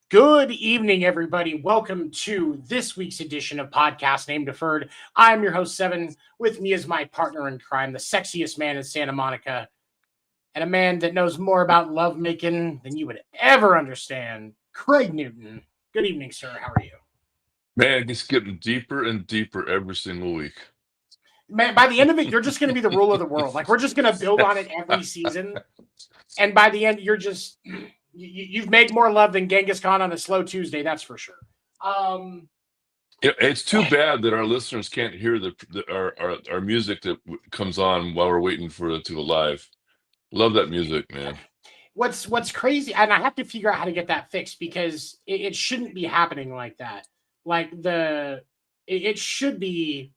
Good evening, everybody. Welcome to this week's edition of podcast named Deferred. I'm your host, Seven. With me is my partner in crime, the sexiest man in Santa Monica, and a man that knows more about lovemaking than you would ever understand, Craig Newton. Good evening, sir. How are you? Man, it's getting deeper and deeper every single week. Man, by the end of it, you're just going to be the rule of the world. Like, we're just going to build on it every season. And by the end, you're just... You've made more love than Genghis Khan on a slow Tuesday, that's for sure. It's too bad that our listeners can't hear our music that comes on while we're waiting for it to go live. Love that music, man. What's crazy, and I have to figure out how to get that fixed because it shouldn't be happening like that. Like it should be,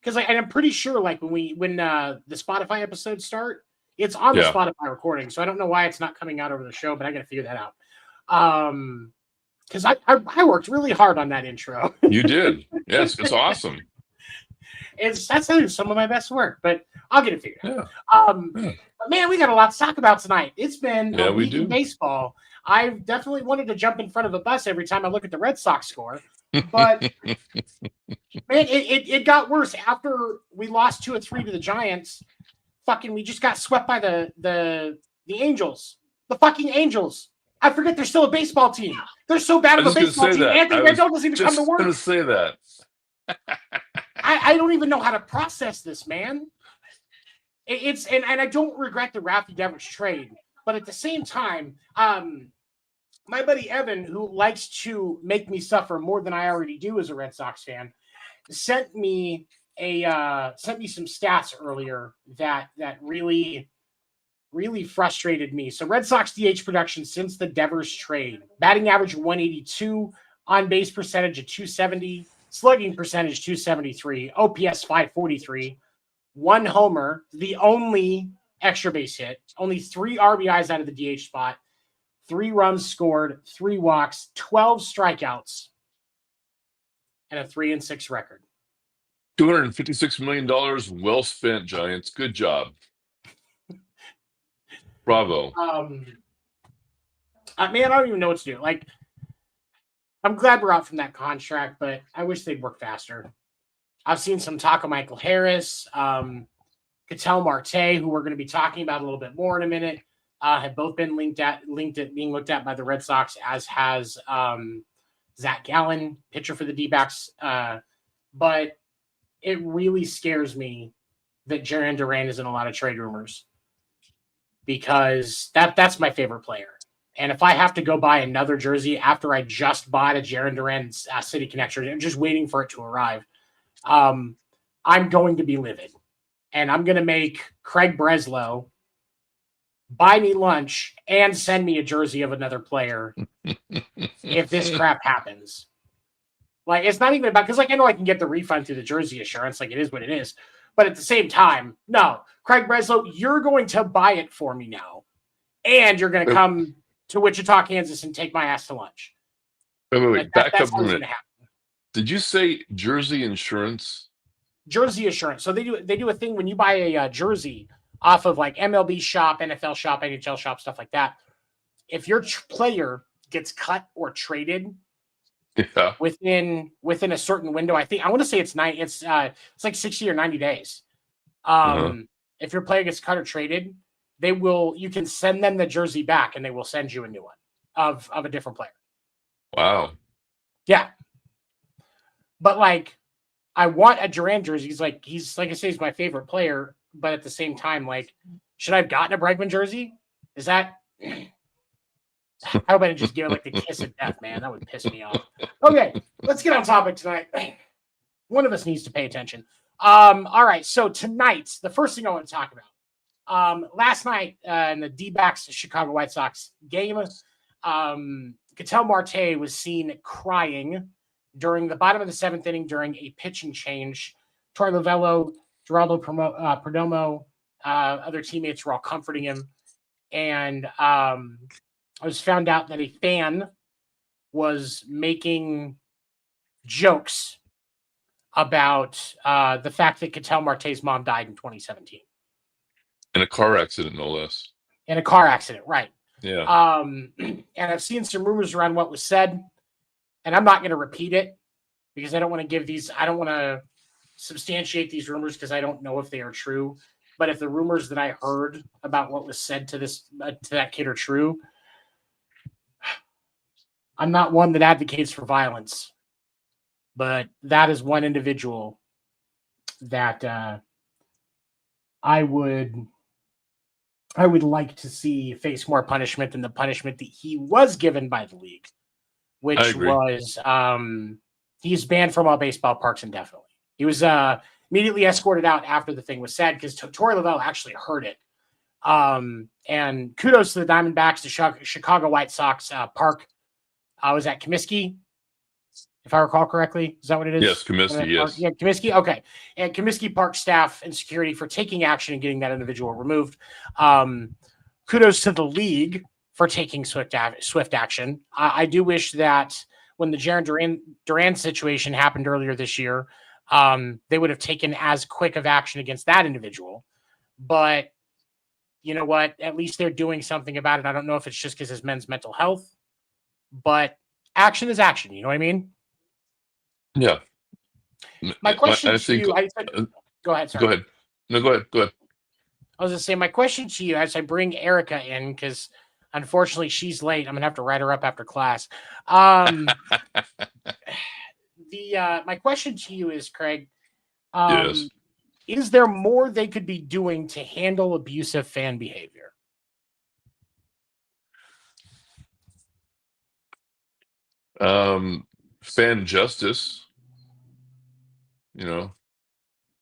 because and I'm pretty sure like when the Spotify episodes start. It's on the Spotify recording, so I don't know why it's not coming out over the show, but I got to figure that out. Because I worked really hard on that intro. You did. Yes, it's awesome. That's some of my best work, but I'll get it figured out. But man, we got a lot to talk about tonight. It's been a week in baseball. I definitely wanted to jump in front of a bus every time I look at the Red Sox score, but man, it got worse after we lost 2-3 to the Giants. We just got swept by the Angels. The fucking Angels. I forget they're still a baseball team. They're so bad of a baseball team. Anthony Rendon doesn't even come to work. I was going to say that. I don't even know how to process this, man. And I don't regret the Rafi Devers trade, but at the same time, my buddy Evan, who likes to make me suffer more than I already do as a Red Sox fan, sent me some stats earlier that really frustrated me. So Red Sox DH production since the Devers trade: batting average 182, on base percentage of 270, slugging percentage 273, OPS 543, one homer, the only extra base hit, only 3 RBIs out of the DH spot, 3 runs scored, 3 walks, 12 strikeouts, and a 3-6 record. $256 million, well spent, Giants. Good job. Bravo. I don't even know what to do. Like, I'm glad we're out from that contract, but I wish they'd work faster. I've seen some talk of Michael Harris, Ketel Marte, who we're going to be talking about a little bit more in a minute, have both been linked at being looked at by the Red Sox, as has Zach Gallen, pitcher for the D-backs. But it really scares me that Jarren Duran is in a lot of trade rumors, because that's my favorite player. And if I have to go buy another jersey after I just bought a Jarren Duran City Connection and just waiting for it to arrive, I'm going to be livid. And I'm going to make Craig Breslow buy me lunch and send me a jersey of another player if this crap happens. Like, it's not even about, because like I know I can get the refund through the jersey assurance, like it is what it is. But at the same time, no, Craig Breslow, you're going to buy it for me now, and you're going to come to Wichita, Kansas, and take my ass to lunch. Wait. Back up that's a minute. Did you say jersey insurance? jersey assurance. So they do a thing when you buy a jersey off of like MLB Shop, NFL Shop, NHL Shop, stuff like that. If your player gets cut or traded Yeah. within a certain window, I want to say it's like 60 or 90 days. If your player gets cut or traded, you can send them the jersey back and they will send you a new one of a different player. Wow. Yeah. But like, I want a Durant jersey. He's like I say, he's my favorite player, but at the same time, like, should I have gotten a Bregman jersey? Is that how about I just give it like the kiss of death, man? That would piss me off. Okay, let's get on topic tonight. One of us needs to pay attention. All right, so tonight, the first thing I want to talk about. Last night in the D-backs Chicago White Sox game, Ketel Marte was seen crying during the bottom of the seventh inning during a pitching change. Torey Lovullo, Geraldo Perdomo, other teammates were all comforting him. And I was found out that a fan was making jokes about the fact that Ketel Marte's mom died in 2017. In a car accident, no less. In a car accident, right. Yeah. And I've seen some rumors around what was said, and I'm not going to repeat it because I don't want to substantiate these rumors because I don't know if they are true. But if the rumors that I heard about what was said to that kid are true, I'm not one that advocates for violence, but that is one individual that I would like to see face more punishment than the punishment that he was given by the league, which was he's banned from all baseball parks indefinitely. He was immediately escorted out after the thing was said because Torey Lovullo actually heard it. And kudos to the Diamondbacks, the Chicago White Sox park. I was at Comiskey, if I recall correctly. Is that what it is? Yes, Comiskey, yes. Yeah, Comiskey, okay. And Comiskey Park staff and security for taking action and getting that individual removed. Kudos to the league for taking swift action. I do wish that when the Jarren Duran situation happened earlier this year, they would have taken as quick of action against that individual. But you know what? At least they're doing something about it. I don't know if it's just because it's men's mental health, but action is action. You know what I mean? Yeah. My question to you, go ahead. Sorry. Go ahead. No, go ahead. Go ahead. I was going to say, my question to you as I bring Erika in, because unfortunately she's late. I'm going to have to write her up after class. My question to you is, Craig, Yes. Is there more they could be doing to handle abusive fan behavior? Fan justice. You know,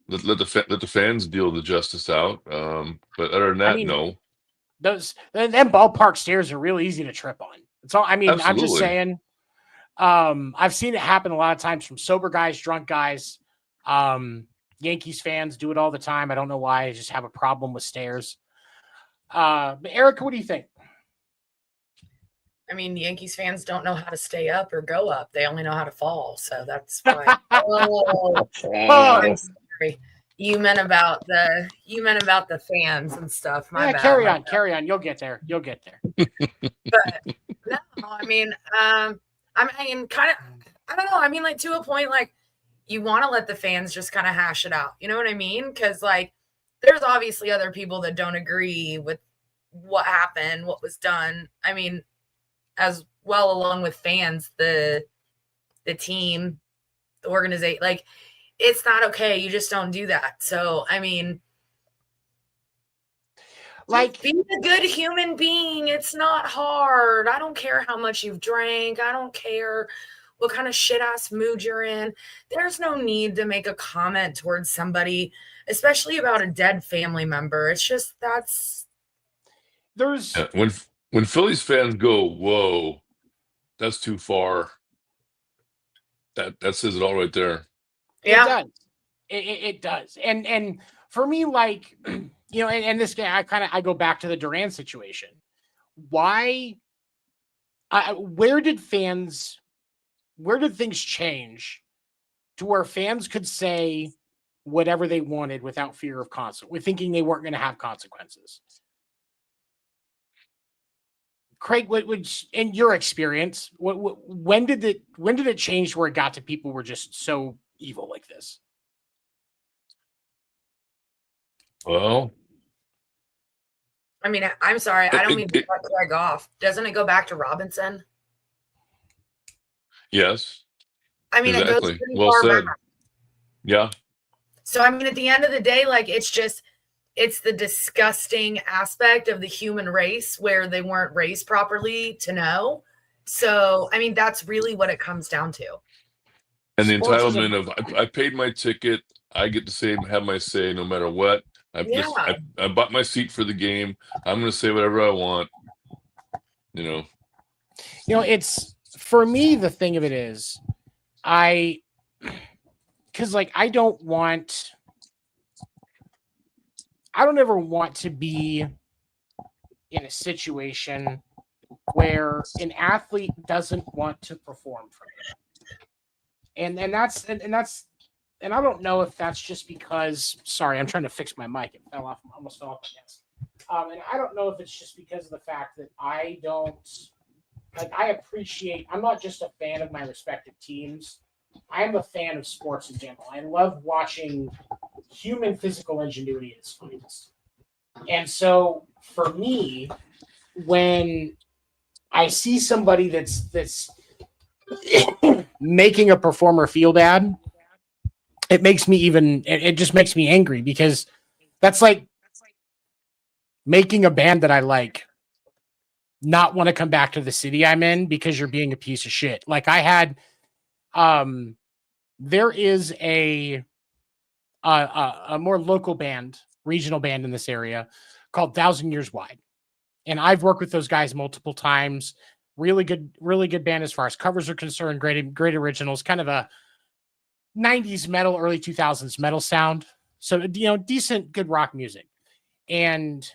let the fans deal the justice out. But other than that, no. Them ballpark stairs are real easy to trip on. It's all. I mean, Absolutely. I'm just saying. I've seen it happen a lot of times from sober guys, drunk guys. Yankees fans do it all the time. I don't know why. I just have a problem with stairs. But Erika, what do you think? I mean, Yankees fans don't know how to stay up or go up. They only know how to fall. So that's why. I'm sorry. You meant about the fans and stuff. My bad. Carry on. You'll get there. But no, I mean, kind of. I don't know. I mean, like to a point, like you want to let the fans just kind of hash it out. You know what I mean? Because like, there's obviously other people that don't agree with what happened, what was done. I mean, as well, along with fans, the team, the organization, like it's not okay. You just don't do that. So, I mean, like be a good human being. It's not hard. I don't care how much you've drank. I don't care what kind of shit ass mood you're in. There's no need to make a comment towards somebody, especially about a dead family member. It's just when Phillies fans go, whoa, that's too far. That says it all right there. Yeah, it does. And for me, like, you know, and this guy, I go back to the Duran situation. Why? Where did things change to where fans could say whatever they wanted without fear of consequence, thinking they weren't going to have consequences. Craig, what would, in your experience, when did it change where it got to people were just so evil like this? Well, I mean, I'm sorry, I don't mean to cut Craig off. Doesn't it go back to Robinson? yes, I mean, it goes exactly. pretty Well far said. back. Yeah. So, I mean, at the end of the day, like, it's the disgusting aspect of the human race where they weren't raised properly to know. So, I mean, that's really what it comes down to. And the Sports is entitlement of I paid my ticket, I get to say have my say no matter what. I bought my seat for the game. I'm going to say whatever I want. You know, it's, for me, the thing of it is, because like I don't ever want to be in a situation where an athlete doesn't want to perform for me. And I don't know if that's just because, sorry, I'm trying to fix my mic. It fell off, almost fell off my desk. And I don't know if it's just because of the fact that I appreciate, I'm not just a fan of my respective teams. I am a fan of sports in general. I love watching human physical ingenuity at its finest. And so for me, when I see somebody that's making a performer feel bad, it just makes me angry, because that's like making a band that I like not want to come back to the city I'm in because you're being a piece of shit. Like I had, there is a more local band, regional band in this area called 1,000 Years Wide. And I've worked with those guys multiple times. Really good band as far as covers are concerned. Great originals, kind of a 90s metal, early 2000s metal sound. So, decent, good rock music. And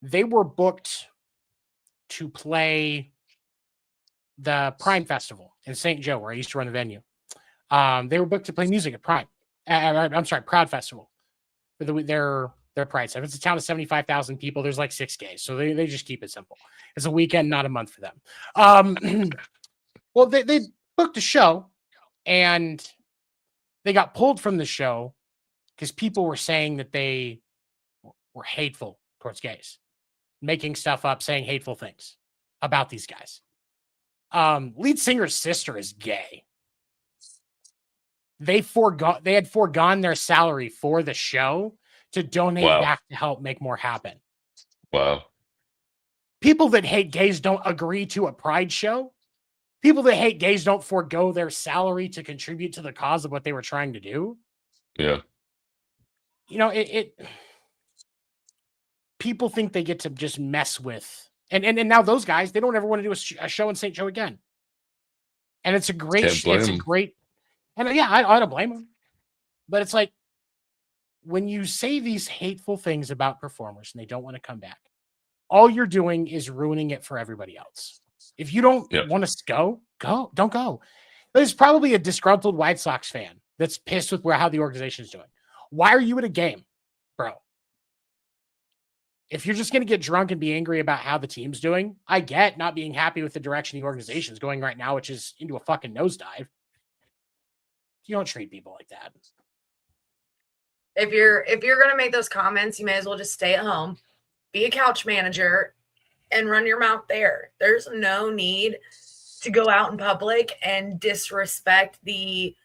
they were booked to play the Prime Festival in St. Joe, where I used to run the venue. They were booked to play music at Prime. I'm sorry, Proud Festival for their Pride stuff. It's a town of 75,000 people. There's like 6 gays, so they just keep it simple. It's a weekend, not a month for them. Well, they booked a show, and they got pulled from the show because people were saying that they were hateful towards gays, making stuff up, saying hateful things about these guys. Lead singer's sister is gay. They had foregone their salary for the show to donate back to help make more happen. Wow. People that hate gays don't agree to a pride show. People that hate gays don't forego their salary to contribute to the cause of what they were trying to do. Yeah. People think they get to just mess with, and now those guys, they don't ever want to do a show in St. Joe again. And it's a great, and yeah, I don't blame them. But it's like, when you say these hateful things about performers and they don't want to come back, all you're doing is ruining it for everybody else. If you don't want to go, don't go. There's probably a disgruntled White Sox fan that's pissed with how the organization is doing. Why are you at a game, bro? If you're just going to get drunk and be angry about how the team's doing, I get not being happy with the direction the organization is going right now, which is into a fucking nosedive. You don't treat people like that. If you're going to make those comments, you may as well just stay at home, be a couch manager, and run your mouth there. There's no need to go out in public and disrespect the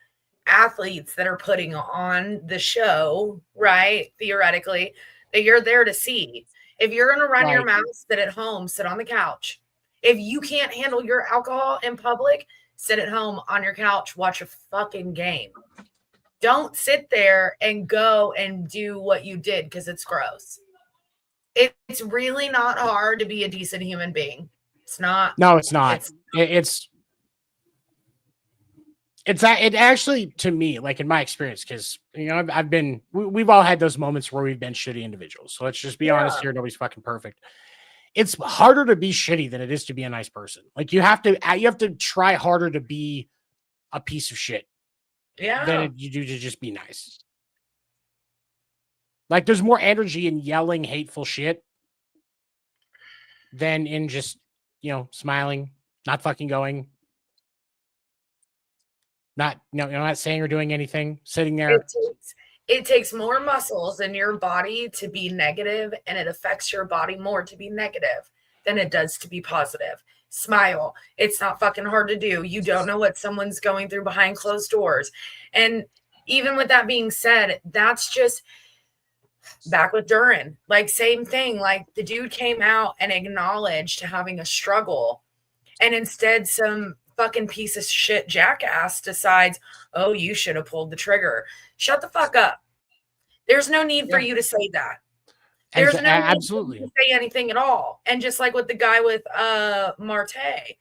athletes that are putting on the show, right? Theoretically, that you're there to see. If you're going to run your mouth, sit at home, sit on the couch. If you can't handle your alcohol in public, sit at home on your couch, watch a fucking game. Don't sit there and go and do what you did, because it's gross. It's really not hard to be a decent human being. It's not. No, it's not. It actually, to me, like in my experience, because we've all had those moments where we've been shitty individuals. So let's just be honest here. Nobody's fucking perfect. It's harder to be shitty than it is to be a nice person. Like you have to try harder to be a piece of shit Yeah. you do to just be nice. Like, there's more energy in yelling hateful shit than in just, smiling, not fucking going, not, not saying or doing anything, sitting there. It takes more muscles in your body to be negative, and it affects your body more to be negative than it does to be positive. Smile. It's not fucking hard to do. You don't know what someone's going through behind closed doors. And even with that being said, that's just back with Duran. Like, same thing. Like, the dude came out and acknowledged having a struggle. And instead, some fucking piece of shit jackass decides, oh, you should have pulled the trigger. Shut the fuck up. There's no need for you to say that. There's no need for you to say anything at all. And just like with the guy with Marte,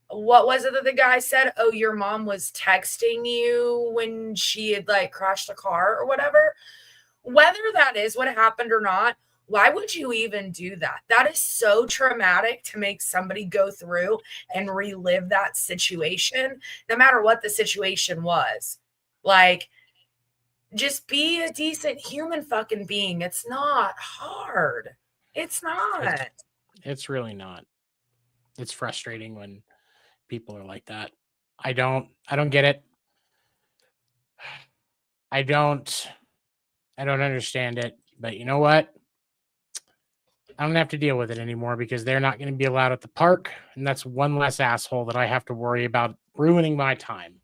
what was it that the guy said? Oh, your mom was texting you when she had like crashed a car or whatever. Whether that is what happened or not, why would you even do that? That is so traumatic to make somebody go through and relive that situation, no matter what the situation was. Like, just be a decent human fucking being. It's not hard. It's not. It's really not. It's frustrating when people are like that. I don't get it. I don't understand it. But you know what? I don't have to deal with it anymore because they're not going to be allowed at the park. And that's one less asshole that I have to worry about ruining my time.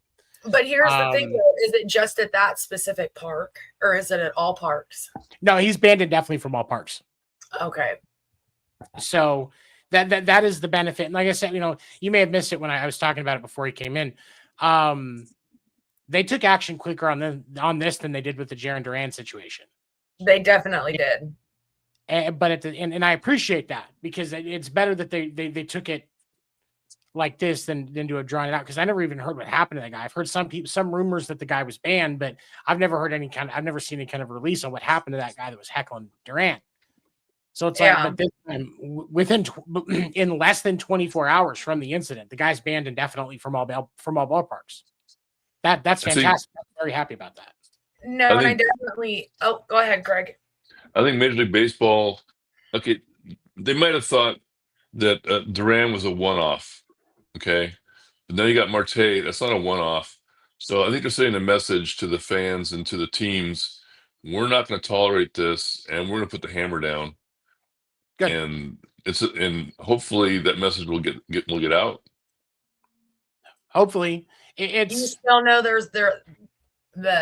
But here's the thing, though. Is it just at that specific park or is it at all parks? No, he's banned indefinitely from all parks. Okay. So that is the benefit. And like I said, you may have missed it when I was talking about it before he came in. They took action quicker on this than they did with the Jaron Duran situation. They definitely did. But and I appreciate that because it's better that they took it like this than to have drawn it out, because I never even heard what happened to that guy. I've heard some rumors that the guy was banned, but I've never seen any kind of release on what happened to that guy that was heckling Durant. So it's like, but this time, in less than 24 hours from the incident, the guy's banned indefinitely from all ballparks. That's fantastic. I'm very happy about that. No, I definitely. Oh, go ahead, Greg. I think Major League Baseball, okay, they might have thought that Duran was a one-off, okay? But then you got Marte, that's not a one-off. So I think they're sending a message to the fans and to the teams, we're not going to tolerate this, and we're going to put the hammer down. Good. And hopefully that message will get out. Hopefully. You still know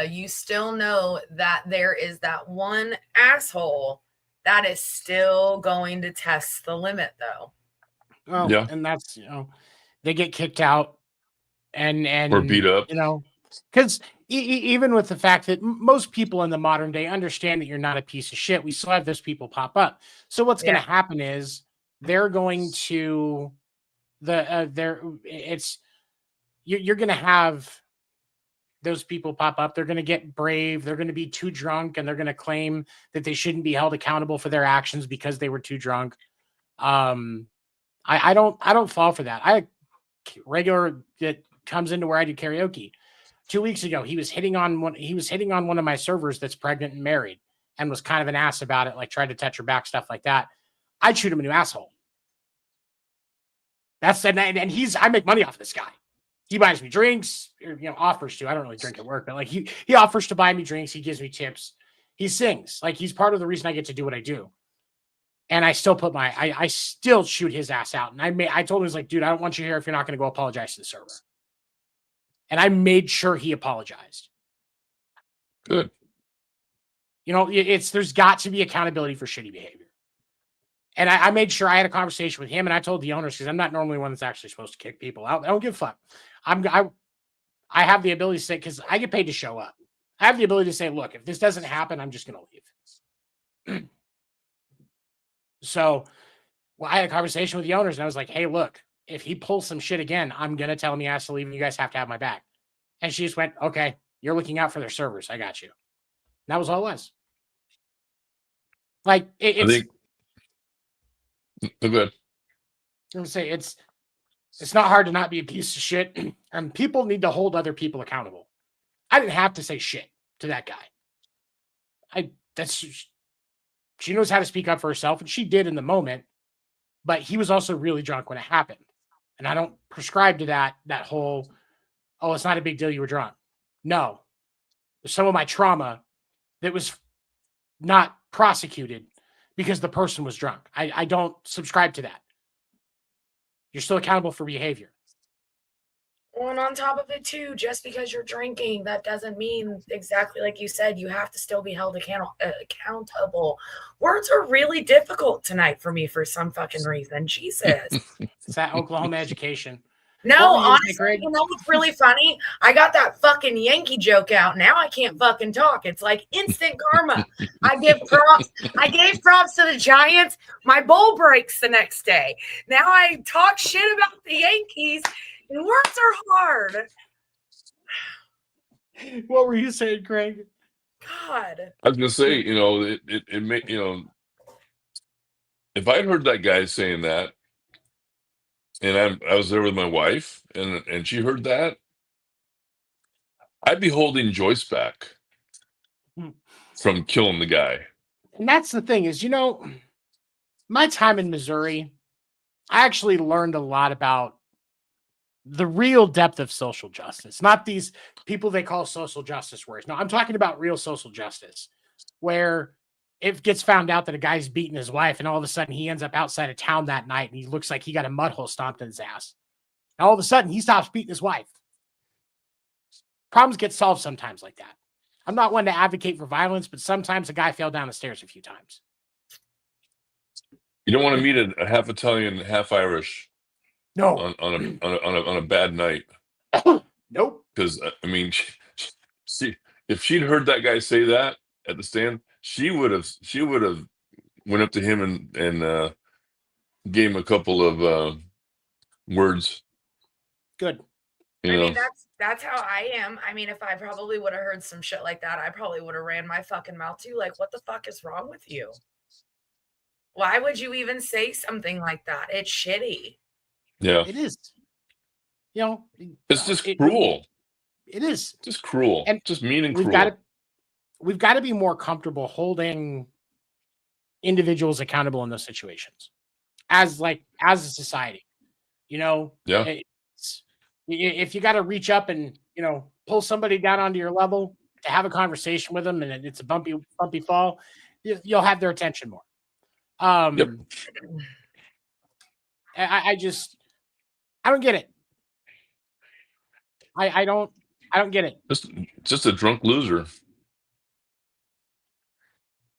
you still know that there is that one asshole that is still going to test the limit, though. Well, yeah. And that's, they get kicked out and or beat up, because even with the fact that most people in the modern day understand that you're not a piece of shit, we still have those people pop up. So what's going to happen is they're going to you're going to have those people pop up. They're going to get brave. They're going to be too drunk, and they're going to claim that they shouldn't be held accountable for their actions because they were too drunk. I don't fall for that. I regular that comes into where I do karaoke. 2 weeks ago, he was hitting on one of my servers that's pregnant and married, and was kind of an ass about it, like tried to touch her back, stuff like that. I'd shoot him a new asshole. I make money off of this guy. He buys me drinks, or, offers to. I don't really drink at work, but like he offers to buy me drinks. He gives me tips. He sings. Like, he's part of the reason I get to do what I do. And I still I still shoot his ass out. And I told him, I was like, dude, I don't want you here if you're not going to go apologize to the server. And I made sure he apologized. Good. There's got to be accountability for shitty behavior. And I made sure I had a conversation with him, and I told the owners, because I'm not normally one that's actually supposed to kick people out. I don't give a fuck. I have the ability to say, because I get paid to show up. I have the ability to say, look, if this doesn't happen, I'm just going to leave. So I had a conversation with the owners, and I was like, hey, look, if he pulls some shit again, I'm going to tell him he has to leave, and you guys have to have my back. And she just went, okay, you're looking out for their servers. I got you. And that was all it was. Like, it's... Go ahead. I'm going to say it's not hard to not be a piece of shit, and people need to hold other people accountable. I didn't have to say shit to that guy. She knows how to speak up for herself, and she did in the moment. But he was also really drunk when it happened, and I don't prescribe to that whole, oh, it's not a big deal, you were drunk. No, there's some of my trauma that was not prosecuted because the person was drunk. I don't subscribe to that. You're still accountable for behavior. And on top of it, too, just because you're drinking, that doesn't mean exactly like you said, you have to still be held accountable. Words are really difficult tonight for me for some fucking reason. Jesus. It's that Oklahoma education. No, What were you gonna say, honestly, Greg? you know what's really funny? I got that fucking Yankee joke out. Now I can't fucking talk. It's like instant karma. I give props. I gave props to the Giants. My bowl breaks the next day. Now I talk shit about the Yankees, and words are hard. What were you saying, Greg? God. I was gonna say, it made, if I'd heard that guy saying that, and I was there with my wife, and she heard that, I'd be holding Joyce back from killing the guy. And that's the thing is, my time in Missouri, I actually learned a lot about the real depth of social justice, not these people they call social justice warriors. No, I'm talking about real social justice, where it gets found out that a guy's beating his wife, and all of a sudden he ends up outside of town that night, and he looks like he got a mud hole stomped in his ass. And all of a sudden he stops beating his wife. Problems get solved sometimes like that. I'm not one to advocate for violence, but sometimes a guy fell down the stairs a few times. You don't want to meet a half Italian, half Irish No. on a bad night. Nope. Because I mean, if she'd heard that guy say that at the stand, she would have went up to him and gave him a couple of words. Good. You know? I mean, that's how I am. I mean, if I probably would have heard some shit like that, I probably would have ran my fucking mouth too. Like, what the fuck is wrong with you? Why would you even say something like that? It's shitty. Yeah. It is. It's just cruel. It is. Just cruel. And just mean and cruel. We've got to be more comfortable holding individuals accountable in those situations as a society. Yeah. If you got to reach up and, pull somebody down onto your level to have a conversation with them, and it's a bumpy fall, you'll have their attention more. Yep. I don't get it. I don't get it. Just a drunk loser.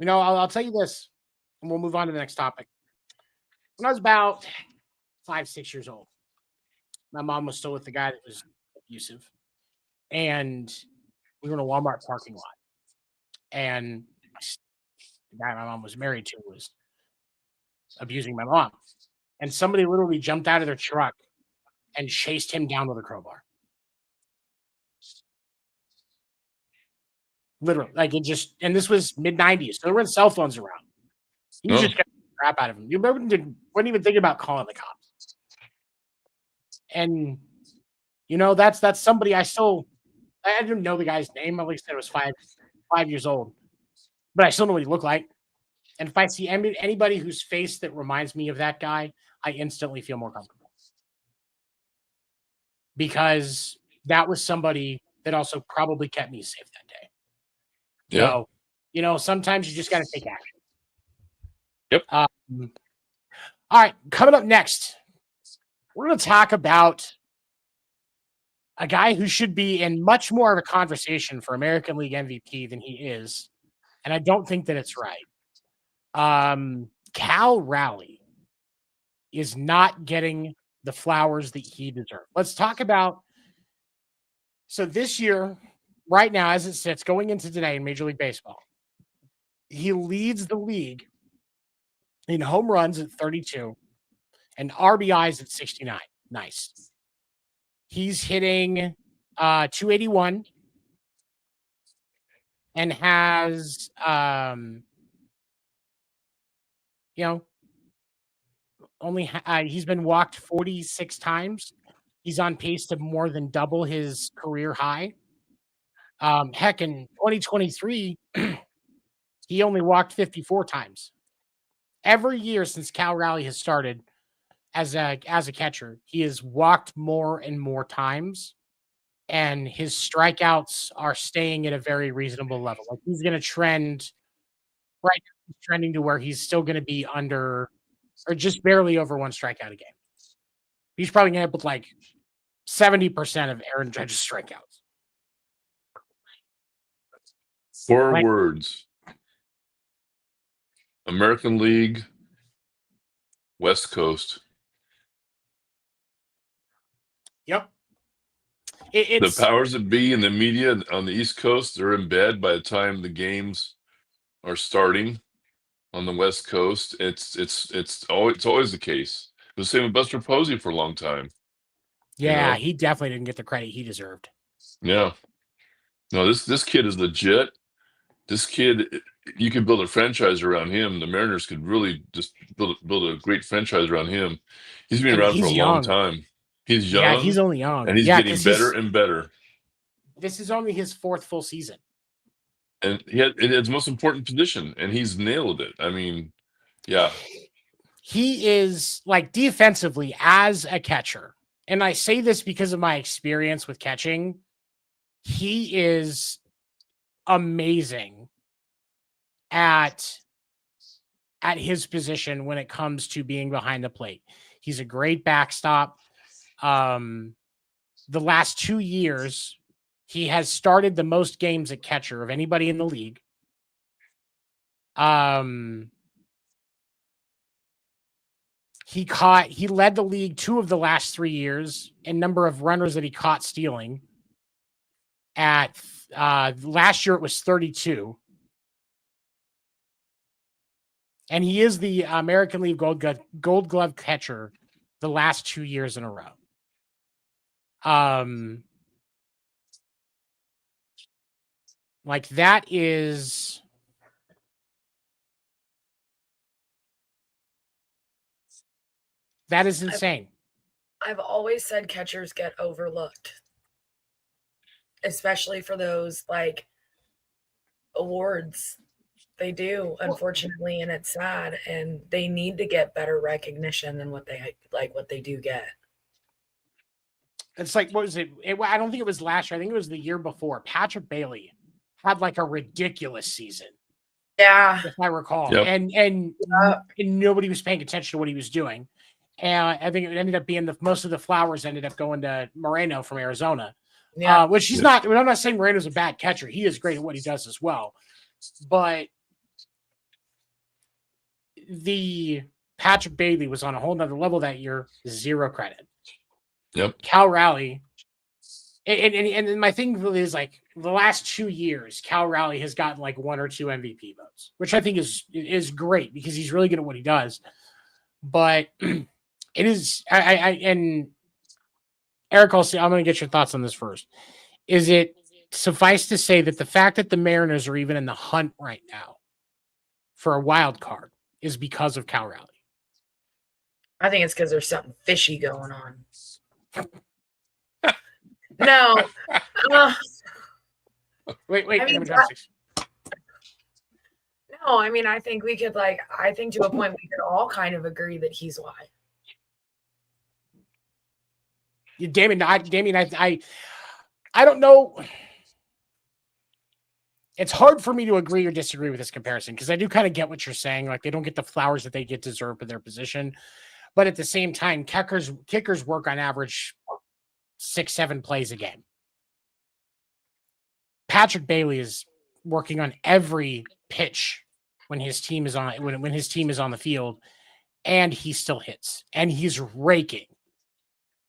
I'll tell you this, and we'll move on to the next topic. When I was about 5-6 years old, my mom was still with the guy that was abusive, and we were in a Walmart parking lot, and the guy my mom was married to was abusing my mom, and somebody literally jumped out of their truck and chased him down with a crowbar. Literally, and this was mid-90s, so there weren't cell phones around. He was just getting the crap out of him. You weren't even thinking about calling the cops. And that's somebody I didn't know the guy's name. At least I was 5 years old, but I still know what he looked like. And if I see anybody whose face that reminds me of that guy, I instantly feel more comfortable, because that was somebody that also probably kept me safe that day. Yeah. So, sometimes you just got to take action. Yep. All right. Coming up next, we're going to talk about a guy who should be in much more of a conversation for American League MVP than he is. And I don't think that it's right. Cal Raleigh is not getting the flowers that he deserves. Let's talk about. So this year, right now, as it sits, going into today in Major League Baseball, he leads the league in home runs at 32 and RBIs at 69. Nice. He's hitting 281 and has, he's been walked 46 times. He's on pace to more than double his career high. Heck, in 2023, he only walked 54 times. Every year since Cal Raleigh has started as a catcher, he has walked more and more times, and his strikeouts are staying at a very reasonable level. Like, he's going to trend right now, he's trending to where he's still going to be under or just barely over one strikeout a game. He's probably going to end up with like 70% of Aaron Judge's strikeouts. 4 Like- words. American League, West Coast. Yep. The powers that be in the media on the East Coast, they're in bed by the time the games are starting. On the West Coast, it's always the case. It was the same with Buster Posey for a long time. Yeah, You know? he definitely didn't get the credit he deserved. Yeah. No, this kid is legit. This kid, you could build a franchise around him. The Mariners could really just build a great franchise around him. He's been And around for a he's long young. time. He's Yeah, young, he's only young. and he's Yeah, getting 'cause better and better. This is only his 4th full season. And it's the most important position, and he's nailed it. I mean, yeah. He is, like, defensively as a catcher, and I say this because of my experience with catching, he is amazing at his position when it comes to being behind the plate. He's a great backstop. The last 2 years, he has started the most games at catcher of anybody in the league. He led the league 2 of the last 3 years in number of runners that he caught stealing. At last year, it was 32. And he is the American League Gold Glove catcher the last 2 years in a row. Like, that is insane. I've always said catchers get overlooked, especially for those like awards. They do, unfortunately, and it's sad. And they need to get better recognition than what they do get. It's like, what was it? I don't think it was last year. I think it was the year before. Patrick Bailey had like a ridiculous season. Yeah, if I recall. Yep. And nobody was paying attention to what he was doing. And I think it ended up being most of the flowers ended up going to Moreno from Arizona. yeah. Which he's not. I'm not saying Moreno's a bad catcher. He is great at what he does as well. But the Patrick Bailey was on a whole nother level that year. 0 credit. Yep. Cal Raleigh. And my thing really is, like, the last 2 years, Cal Raleigh has gotten like 1 or 2 MVP votes, which I think is great because he's really good at what he does. But it is, and Eric, I'm going to get your thoughts on this first. Is it suffice to say that the fact that the Mariners are even in the hunt right now for a wild card is because of Cal Raleigh? I think it's because there's something fishy going on. No. Wait. I mean, no, I mean, I think we could, like, I think to a point we could all kind of agree that he's why. Damien, I don't know. It's hard for me to agree or disagree with this comparison because I do kind of get what you're saying. Like, they don't get the flowers that they get deserved for their position. But at the same time, kickers work on average 6-7 plays a game. Patrick Bailey is working on every pitch when his team is on when his team is on the field, and he still hits and he's raking.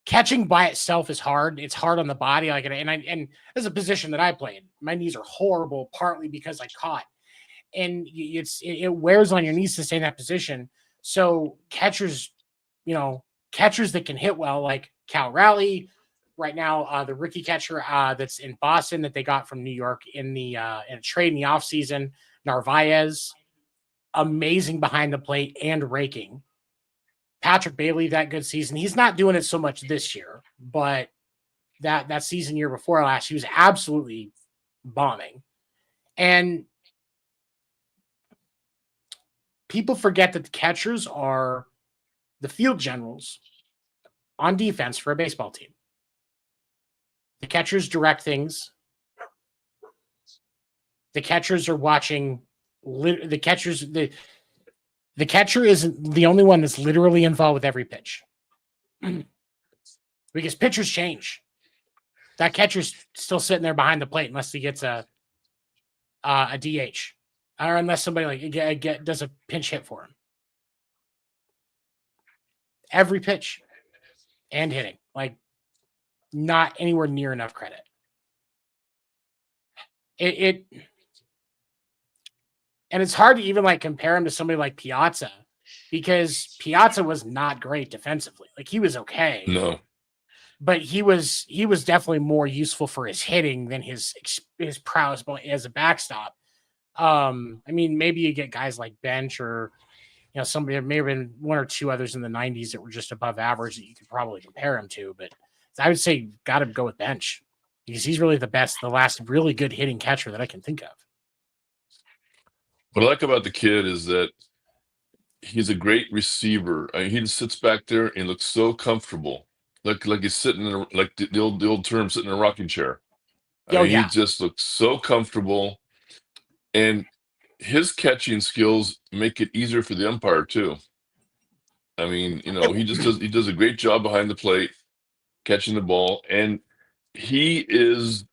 Catching by itself is hard. It's hard on the body. Like, and as a position that I played, my knees are horrible, partly because I caught, and it wears on your knees to stay in that position. So catchers that can hit well, like Cal Raleigh right now, the rookie catcher that's in Boston that they got from New York in a trade in the offseason, Narvaez, amazing behind the plate and raking. Patrick Bailey, that good season. He's not doing it so much this year, but that season year before last, he was absolutely bombing. And people forget that the catchers are the field generals on defense for a baseball team. The catchers direct things. The catchers are watching. The catcher isn't the only one that's literally involved with every pitch. Because pitchers change. That catcher's still sitting there behind the plate unless he gets a DH, or unless somebody does a pinch hit for him. Every pitch and hitting, not anywhere near enough credit. And it's hard to even compare him to somebody like Piazza, because Piazza was not great defensively. He was okay. No. But he was definitely more useful for his hitting than his prowess as a backstop. Maybe you get guys like Bench, or somebody, there may have been one or two others in the 90s that were just above average that you could probably compare him to. But I would say got to go with Bench, because he's really the last really good hitting catcher that I can think of. What I like about the kid is that he's a great receiver. He just sits back there and looks so comfortable. Like he's sitting in the old term, sitting in a rocking chair. He just looks so comfortable, and his catching skills make it easier for the umpire too. He does a great job behind the plate, catching the ball, and he is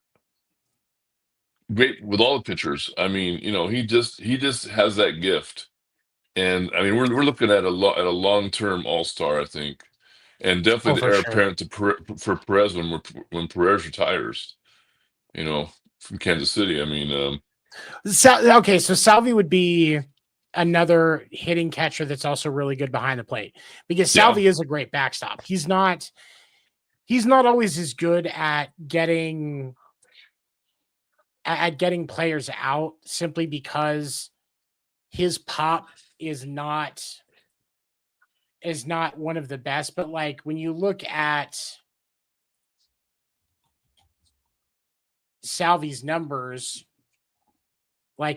great with all the pitchers. He just has that gift, and we're looking at a long-term all-star, I think. And definitely the heir apparent for Perez when Perez retires, from Kansas City. So Salvi would be another hitting catcher that's also really good behind the plate, because Salvi is a great backstop. He's not always as good at getting players out, simply because his pop is not one of the best. But when you look at Salvi's numbers,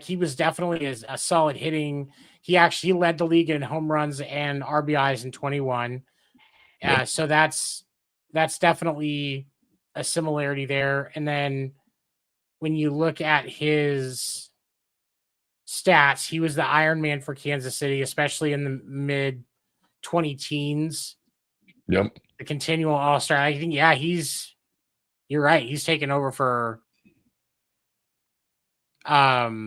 he was definitely a solid hitting. He actually led the league in home runs and RBIs in 21. So that's definitely a similarity there. And then when you look at his stats, he was the Iron Man for Kansas City, especially in the mid 20 teens. Yep. The continual all-star. I think, you're right. He's taken over for Cal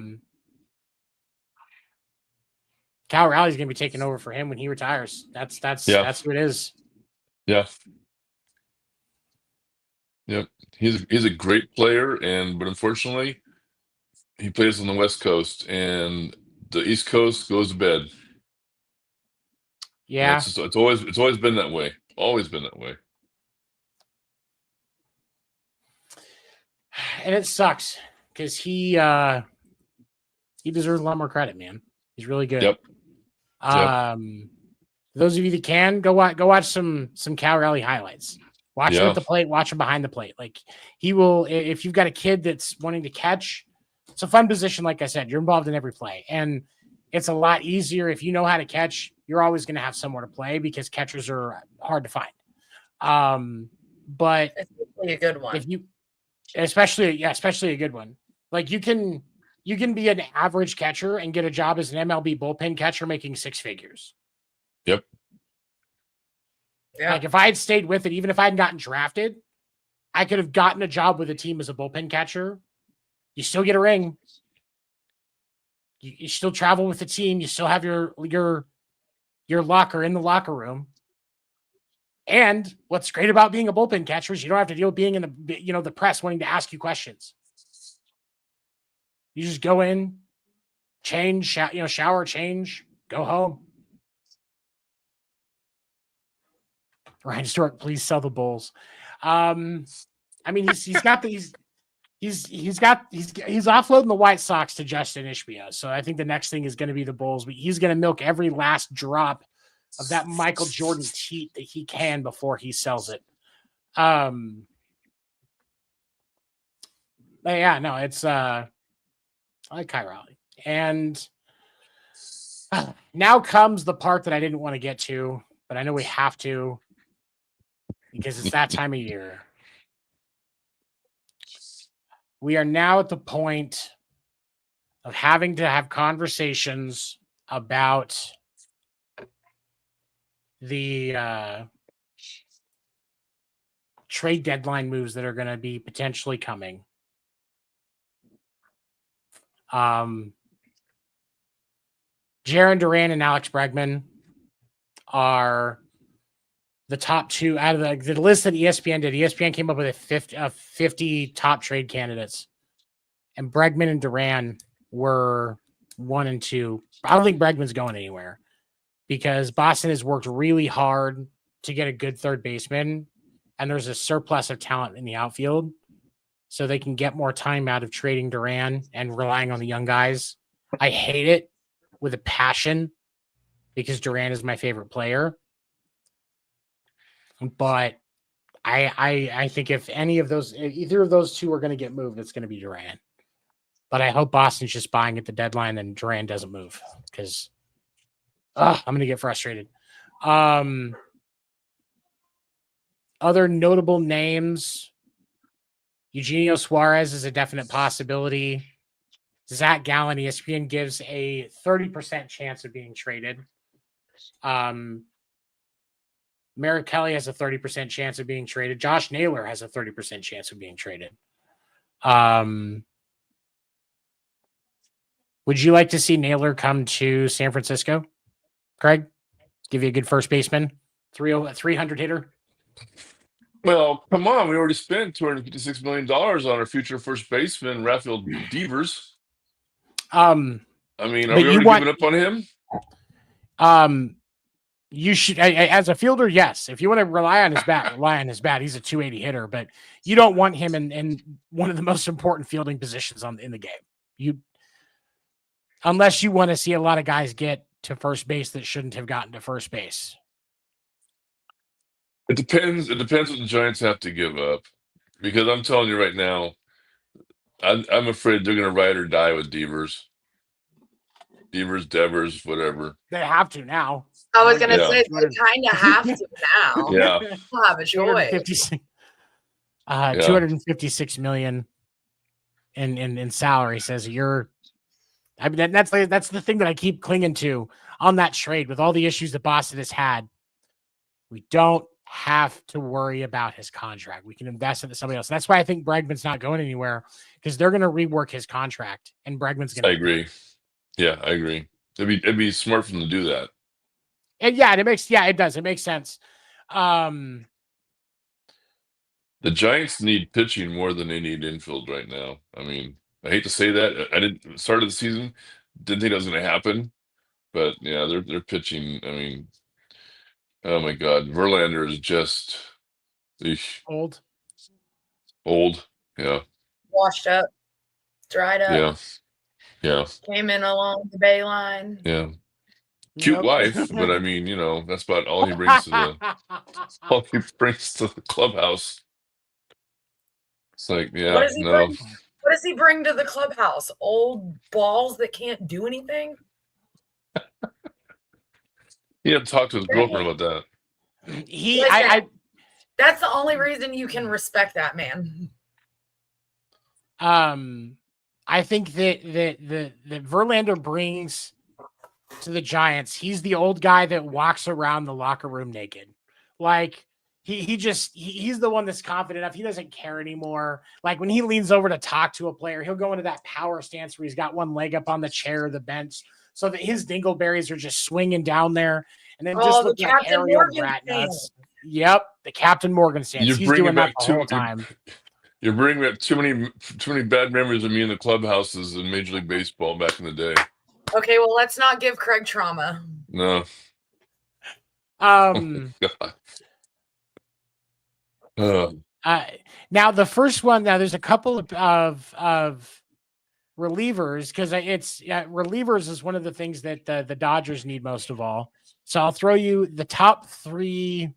Rowley's going to be taking over for him when he retires. That's who it is. Yeah. Yep. He's a great player, but unfortunately he plays on the West Coast, and the East Coast goes to bed. Yeah. It's always been that way. Always been that way. And it sucks, because he deserves a lot more credit, man. He's really good. Yep. Those of you that can, go watch some Cal Rowley highlights. Watch him at the plate, watch him behind the plate. He will, if you've got a kid that's wanting to catch, it's a fun position. Like I said, you're involved in every play, and it's a lot easier if you know how to catch. You're always going to have somewhere to play, because catchers are hard to find. But especially a good one. Especially a good one. You can be an average catcher and get a job as an MLB bullpen catcher making six figures. Yep. Yeah. If I had stayed with it, even if I hadn't gotten drafted, I could have gotten a job with a team as a bullpen catcher. You still get a ring. You still travel with the team. You still have your locker in the locker room. And what's great about being a bullpen catcher is you don't have to deal with being in the press wanting to ask you questions. You just go in, change, shower, change, go home. Ryan Stewart, please sell the Bulls. He's offloading the White Sox to Justin Ishbia. So I think the next thing is going to be the Bulls, but he's going to milk every last drop of that Michael Jordan teat that he can before he sells it. But yeah, no, it's I like Kyle Raleigh. And now comes the part that I didn't want to get to, but I know we have to because it's that time of year. We are now at the point of having to have conversations about the trade deadline moves that are going to be potentially coming. Jaron Duran and Alex Bregman are the top two out of the list that ESPN did. ESPN came up with a 50 top trade candidates, and Bregman and Duran were 1 and 2. I don't think Bregman's going anywhere because Boston has worked really hard to get a good third baseman, and there's a surplus of talent in the outfield, so they can get more time out of trading Duran and relying on the young guys. I hate it with a passion because Duran is my favorite player. But I think if either of those two are going to get moved, it's going to be Duran. But I hope Boston's just buying at the deadline and Duran doesn't move because I'm going to get frustrated. Other notable names, Eugenio Suarez is a definite possibility. Zach Gallen, ESPN gives a 30% chance of being traded. Merrick Kelly has a 30% chance of being traded. Josh Naylor has a 30% chance of being traded. Would you like to see Naylor come to San Francisco, Craig? Give you a good first baseman, 300 hitter? Well, come on. We already spent $256 million on our future first baseman, Rafael Devers. I mean, are we already giving up on him? You should, as a fielder, yes. If you want to rely on his bat, rely on his bat. He's a 280 hitter, but you don't want him in one of the most important fielding positions in the game. Unless you want to see a lot of guys get to first base that shouldn't have gotten to first base. It depends. It depends what the Giants have to give up, because I'm telling you right now, I'm afraid they're going to ride or die with Devers, whatever. They have to now. I was going to say they kind of have to now. Yeah, they'll have a choice. 256 million in salary says you're. I mean that's the thing that I keep clinging to on that trade with all the issues that Boston has had. We don't have to worry about his contract. We can invest into somebody else. That's why I think Bregman's not going anywhere, because they're going to rework his contract and Bregman's going to. I agree. Yeah, I agree. It'd be smart for them to do that. And it does. It makes sense. The Giants need pitching more than they need infield right now. I mean, I hate to say that. I didn't start of the season, didn't think that was going to happen, but yeah, they're pitching. I mean, oh my God, Verlander is just old. Yeah, washed up, dried up. Yeah. Came in along the bay line. Yeah. Cute wife, but I mean, that's about all he brings to the clubhouse. It's like, What does he bring to the clubhouse? Old balls that can't do anything? You have to talk to his girlfriend about that. That's the only reason you can respect that man. I think that Verlander brings to the Giants, he's the old guy that walks around the locker room naked. Like he's the one that's confident enough. He doesn't care anymore. Like when he leans over to talk to a player, he'll go into that power stance where he's got one leg up on the chair or the bench so that his dingleberries are just swinging down there. And then just look like Ariel rat nuts. Yep. The Captain Morgan stance. He's doing that the whole time. You're bringing back too many bad memories of me in the clubhouses in Major League Baseball back in the day. Okay, well, let's not give Craig trauma. No. Now the first one. Now there's a couple of relievers, because relievers is one of the things that the Dodgers need most of all. So I'll throw you the top three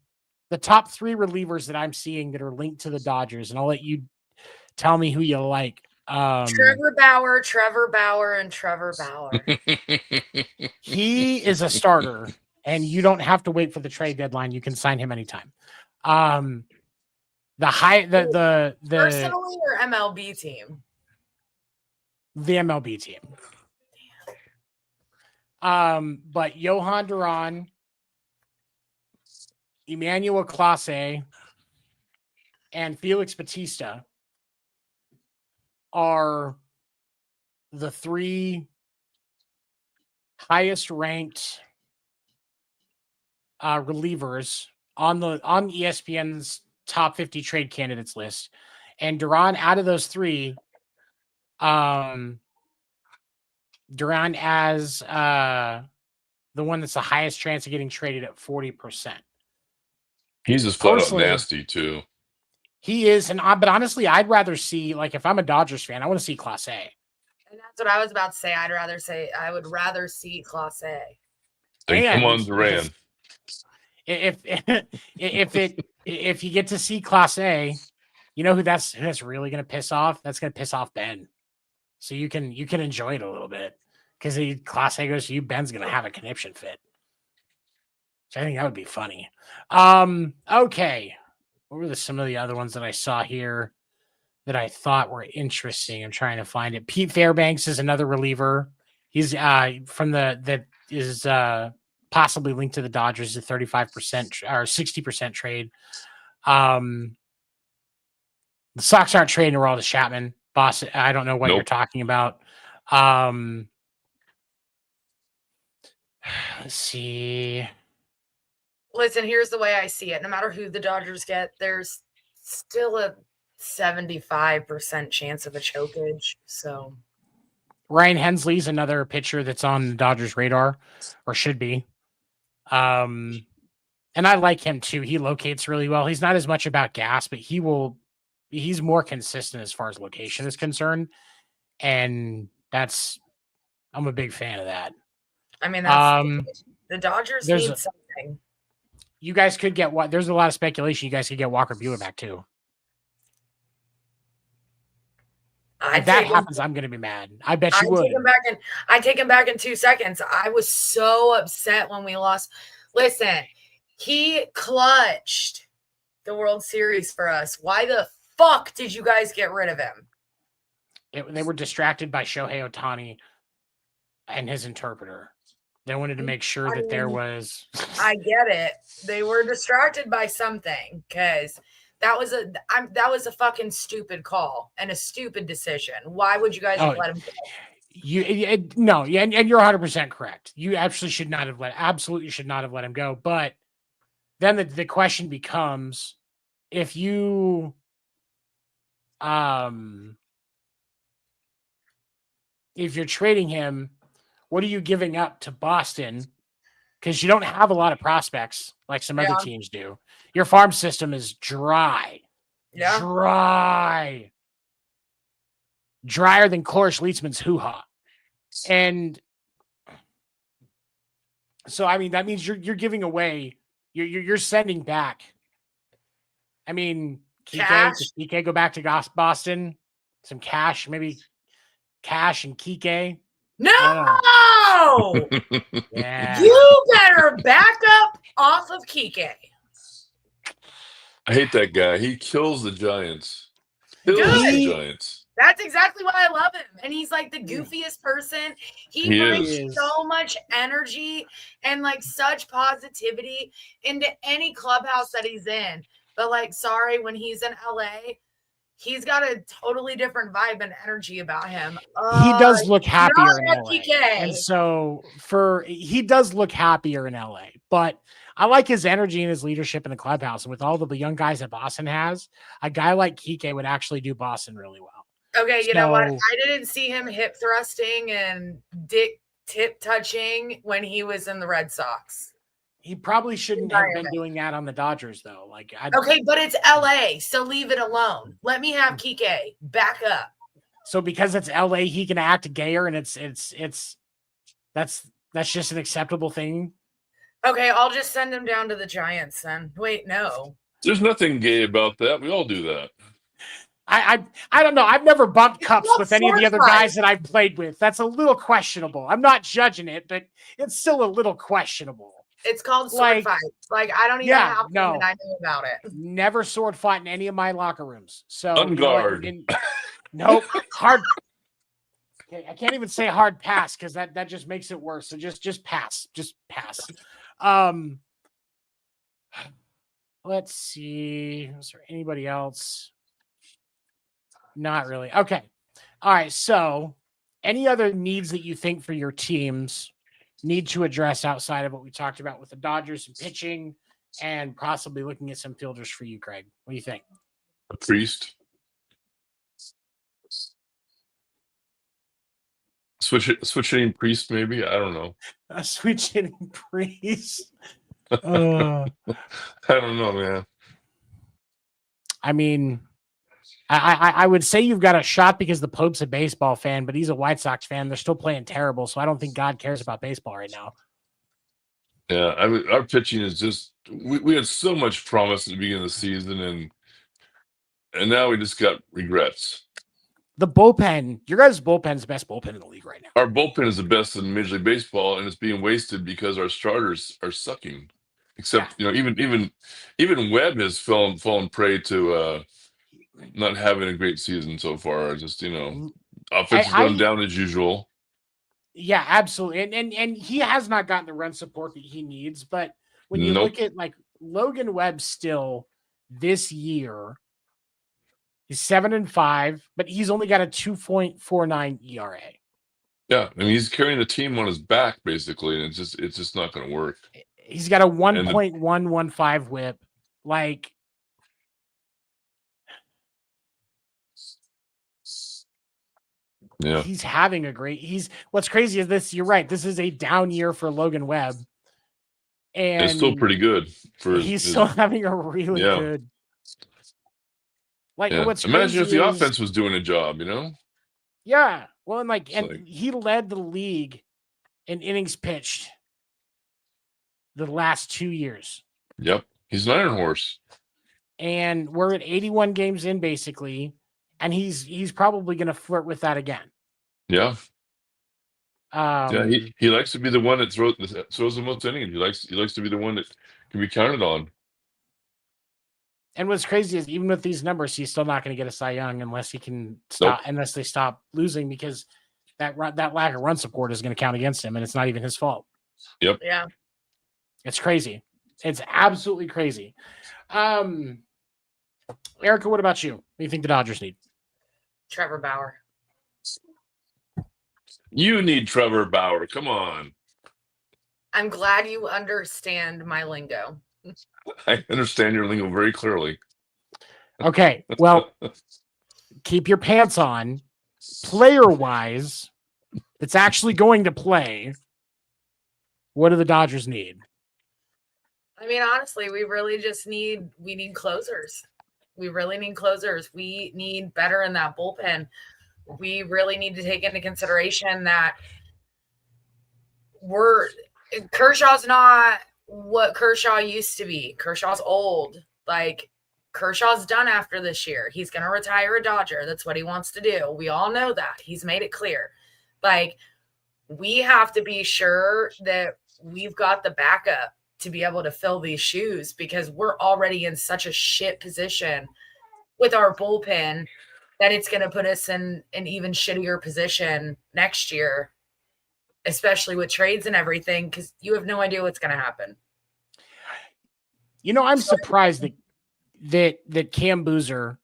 relievers that I'm seeing that are linked to the Dodgers, and I'll let you tell me who you like. Trevor Bauer, and Trevor Bauer. He is a starter, and you don't have to wait for the trade deadline. You can sign him anytime. The Personally or MLB team? The MLB team. But Johan Duran, Emmanuel Clase, and Felix Bautista are the three highest ranked relievers on ESPN's top 50 trade candidates list. And Duran, out of those three, Duran as the one that's the highest chance of getting traded at 40%. He's just flat out nasty too. He is, but honestly, I'd rather see, like, if I'm a Dodgers fan, I want to see Clase. And that's what I was about to say. I would rather see Clase. Then come on, Duran. If you get to see Clase, you know who that's really going to piss off? That's going to piss off Ben. So you can enjoy it a little bit because Clase goes to you. Ben's going to have a conniption fit. So I think that would be funny. Okay. What were some of the other ones that I saw here that I thought were interesting? I'm trying to find it. Pete Fairbanks is another reliever. He's that is possibly linked to the Dodgers, a 35% or 60% trade. The Sox aren't trading Aroldis Chapman. Boss, I don't know what you're talking about. Let's see. Listen, here's the way I see it. No matter who the Dodgers get, there's still a 75% chance of a chokage. So Ryan Hensley's another pitcher that's on the Dodgers' radar, or should be. And I like him too. He locates really well. He's not as much about gas, but he's more consistent as far as location is concerned. And I'm a big fan of that. I mean, the Dodgers need something. You guys could get there's a lot of speculation. You guys could get Walker Buehler back too. If that happens, I'm going to be mad. I bet you would. I take him back in 2 seconds. I was so upset when we lost. Listen, he clutched the World Series for us. Why the fuck did you guys get rid of him? They were distracted by Shohei Ohtani and his interpreter. They wanted to make sure that there was. I get it. They were distracted by something because that was a fucking stupid call and a stupid decision. Why would you guys let him go? And you're 100% correct. You absolutely should not have let him go. But then the question becomes, if you're trading him, what are you giving up to Boston? Because you don't have a lot of prospects like some other teams do. Your farm system is dry. Yeah. Drier than Cloris Leachman's hoo-ha. And so, I mean, that means you're giving away, you're sending back. I mean, Kike go back to Boston, some cash, maybe Cash and Kike. No! Yeah. You better back up off of Kike. I hate that guy. He kills the Giants. That's exactly why I love him. And he's like the goofiest person. He brings so much energy and like such positivity into any clubhouse that he's in. But like, sorry, when he's in LA, he's got a totally different vibe and energy about him. He does look happier in LA. And so he does look happier in LA. But I like his energy and his leadership in the clubhouse. And with all the young guys that Boston has, a guy like Kike would actually do Boston really well. Okay, you know what? I didn't see him hip thrusting and dick tip touching when he was in the Red Sox. He probably shouldn't have been doing that on the Dodgers, though. Okay, but it's LA, so leave it alone. Let me have Kike back up. So because it's LA, he can act gayer, and that's just an acceptable thing. Okay, I'll just send him down to the Giants then. Wait, no. There's nothing gay about that. We all do that. I don't know. I've never bumped cups Well, with any of the sword other fight. guys that I've played with. That's a little questionable. I'm not judging it, but it's still a little questionable. It's called sword Like, fights. Like, I don't even yeah, have one, no. and I know about it. Never sword fought in any of my locker rooms. So On you know what? guard. Nope. Hard. Okay, I can't even say hard pass because that just makes it worse. So just pass. Just pass. Let's see. Is there anybody else? Not really. Okay. All right. So any other needs that you think for your teams need to address outside of what we talked about with the Dodgers and pitching and possibly looking at some fielders for you, Craig? What do you think? A priest. Switch hitting priest, maybe. I don't know. A switch hitting priest. I don't know, man. I mean, I would say you've got a shot because the Pope's a baseball fan, but he's a White Sox fan. They're still playing terrible, so I don't think God cares about baseball right now. Yeah, I mean, our pitching is just we had so much promise at the beginning of the season, and now we just got regrets. The bullpen, your guys' bullpen is the best bullpen in the league right now. Our bullpen is the best in Major League Baseball, and it's being wasted because our starters are sucking. Except, even Webb has fallen prey to not having a great season so far. Just offense is going down as usual. Yeah, absolutely, and he has not gotten the run support that he needs. But when you look at like Logan Webb, still this year, he's 7-5, but he's only got a 2.49 ERA. Yeah, I mean he's carrying the team on his back basically, and it's just not going to work. He's got a 1.115 whip. Like, yeah, he's having a great. What's crazy is this. You're right. This is a down year for Logan Webb, and it's still pretty good he's still having a really good. Like, what's imagine if the is, offense was doing a job, Yeah, well, and he led the league in innings pitched the last 2 years. Yep, he's an iron horse, and we're at 81 games in basically, and he's probably going to flirt with that again. Yeah. He likes to be the one that throws the most innings. He likes to be the one that can be counted on. And what's crazy is even with these numbers, he's still not going to get a Cy Young unless he can stop, unless they stop losing, because that lack of run support is going to count against him, and it's not even his fault. Yep. Yeah. It's crazy. It's absolutely crazy. Erika, what about you? What do you think the Dodgers need? Trevor Bauer. You need Trevor Bauer. Come on. I'm glad you understand my lingo. I understand your lingo very clearly. Okay, well, keep your pants on. Player-wise, it's actually going to play. What do the Dodgers need? I mean, honestly, we really just need closers. We really need closers. We need better in that bullpen. We really need to take into consideration that Kershaw's not what Kershaw used to be. Kershaw's old. Like, Kershaw's done after this year. He's going to retire a Dodger. That's what he wants to do. We all know that. He's made it clear. Like, we have to be sure that we've got the backup to be able to fill these shoes, because we're already in such a shit position with our bullpen that it's going to put us in an even shittier position next year, especially with trades and everything, because you have no idea what's going to happen. I'm surprised that Cam Boozer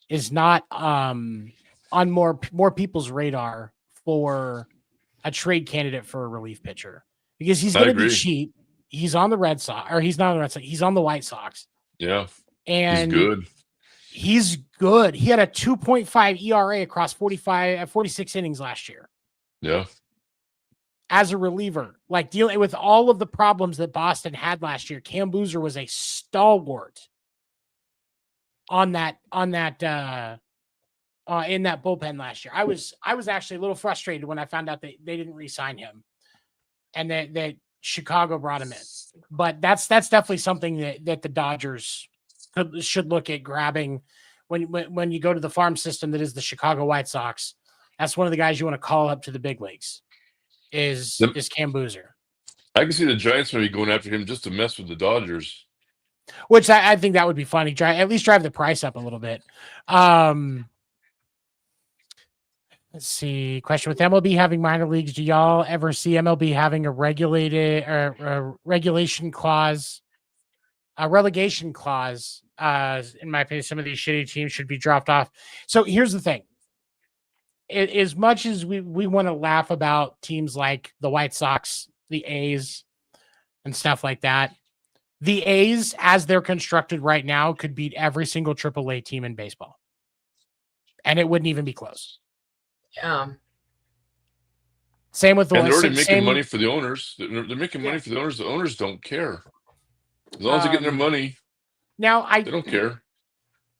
is not on more people's radar for a trade candidate for a relief pitcher, because he's going to be cheap. He's on the Red Sox, or he's not on the Red Sox. He's on the White Sox. Yeah. And he's good. He's good. He had a 2.5 ERA across 46 innings last year. Yeah. As a reliever, like dealing with all of the problems that Boston had last year, Cam Boozer was a stalwart in that bullpen last year. I was actually a little frustrated when I found out that they didn't re-sign him, and that Chicago brought him in. But that's definitely something that the Dodgers should look at grabbing, when you go to the farm system that is the Chicago White Sox, that's one of the guys you want to call up to the big leagues. Is Cam Boozer. I can see the Giants maybe going after him just to mess with the Dodgers. Which I think that would be funny. At least drive the price up a little bit. Let's see. Question: with MLB having minor leagues, do y'all ever see MLB having a regulated or relegation clause? In my opinion, some of these shitty teams should be dropped off. So here's the thing. As much as we want to laugh about teams like the White Sox, the A's, and stuff like that, the A's, as they're constructed right now, could beat every single AAA team in baseball. And it wouldn't even be close. Yeah. Same with the and they're already making money for the owners. They're making money for the owners. The owners don't care. As long as they're getting their money, now they don't care.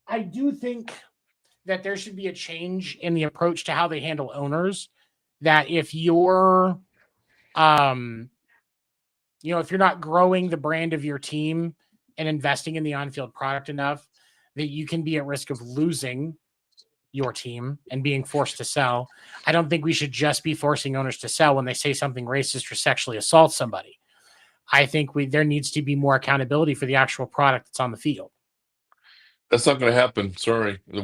I do think that there should be a change in the approach to how they handle owners. That if you're, if you're not growing the brand of your team and investing in the on-field product enough, that you can be at risk of losing your team and being forced to sell. I don't think we should just be forcing owners to sell when they say something racist or sexually assault somebody. I think there needs to be more accountability for the actual product that's on the field. That's not going to happen. Sorry, the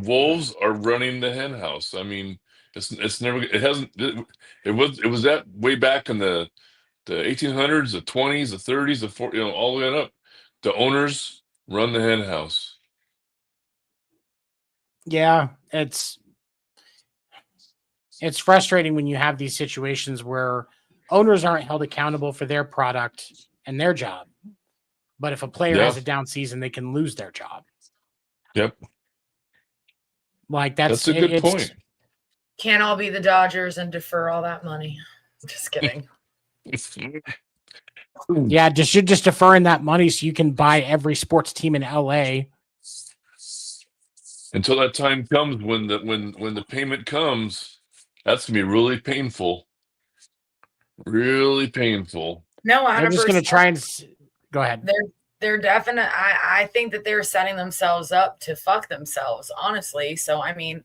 Wolves are running the hen house. I mean, it's never. It hasn't. It was that way back in the 1800s, the 20s, the 30s, the 40s, all the way up. The owners run the hen house. Yeah, it's frustrating when you have these situations where owners aren't held accountable for their product and their job. But if a player has a down season, they can lose their job. Yep. Like that's a good point. Can't all be the Dodgers and defer all that money. Just kidding. Yeah, you're just deferring that money so you can buy every sports team in LA. Until that time comes when the payment comes, that's gonna be really painful. Really painful. No, 100%. I'm just gonna try and go ahead. They're definite. I think that they're setting themselves up to fuck themselves, honestly. So I mean,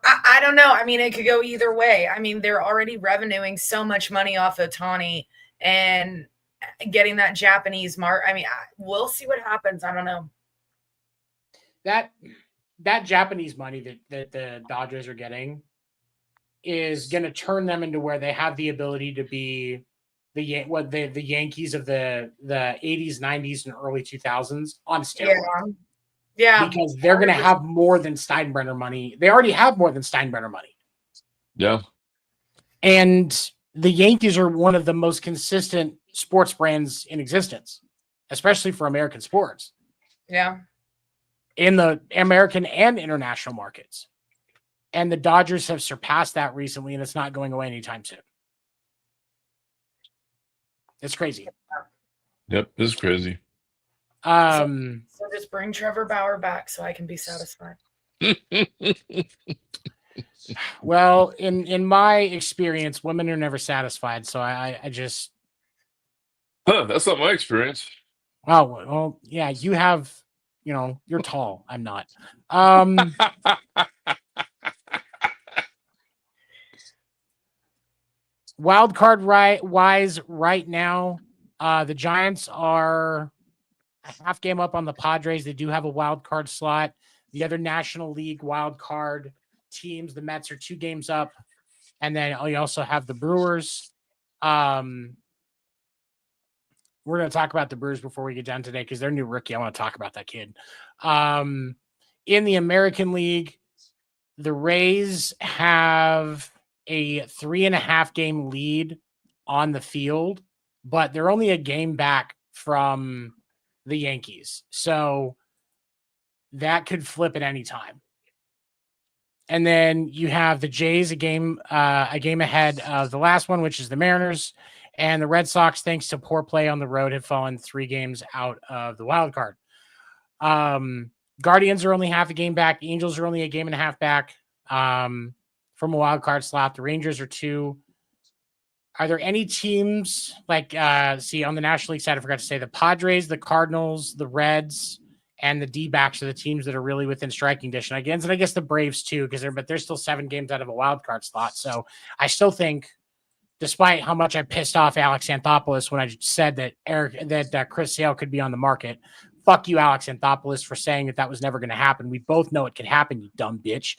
I don't know. I mean, it could go either way. I mean, they're already revenuing so much money off of Tawny and getting that Japanese mark. I mean, we'll see what happens. I don't know. That Japanese money that the Dodgers are getting is going to turn them into where they have the ability to be the Yankees of the 80s, 90s, and early 2000s on steroids. Yeah. Because they're going to have more than Steinbrenner money. They already have more than Steinbrenner money. Yeah. And the Yankees are one of the most consistent sports brands in existence, especially for American sports. Yeah. In the American and international markets. And the Dodgers have surpassed that recently, and it's not going away anytime soon. It's crazy. Yep, it's crazy. So just bring Trevor Bauer back so I can be satisfied. Well, in my experience, women are never satisfied. So I just. That's not my experience. Oh, well, yeah, you have, you're tall. I'm not. Wild card wise right now, the Giants are a half game up on the Padres. They do have a wild card slot. The other National League wild card teams, the Mets are 2 games up. And then you also have the Brewers. We're going to talk about the Brewers before we get done today because they're new rookie. I want to talk about that kid. In the American League, the Rays have a 3.5 game lead on the field, but they're only a game back from the Yankees. So that could flip at any time. And then you have the Jays a game ahead of the last one, which is the Mariners. And the Red Sox, thanks to poor play on the road, have fallen 3 games out of the wild card. Guardians are only half a game back. The Angels are only a game and a half back from a wild card slot. The Rangers are 2. Are there any teams like on the National League side? I forgot to say the Padres, the Cardinals, the Reds, and the D-backs are the teams that are really within striking distance. And I guess the Braves too, but they're still 7 games out of a wild card slot. So I still think, despite how much I pissed off Alex Anthopoulos when I said that Chris Sale could be on the market, fuck you, Alex Anthopoulos, for saying that was never going to happen. We both know it can happen, you dumb bitch.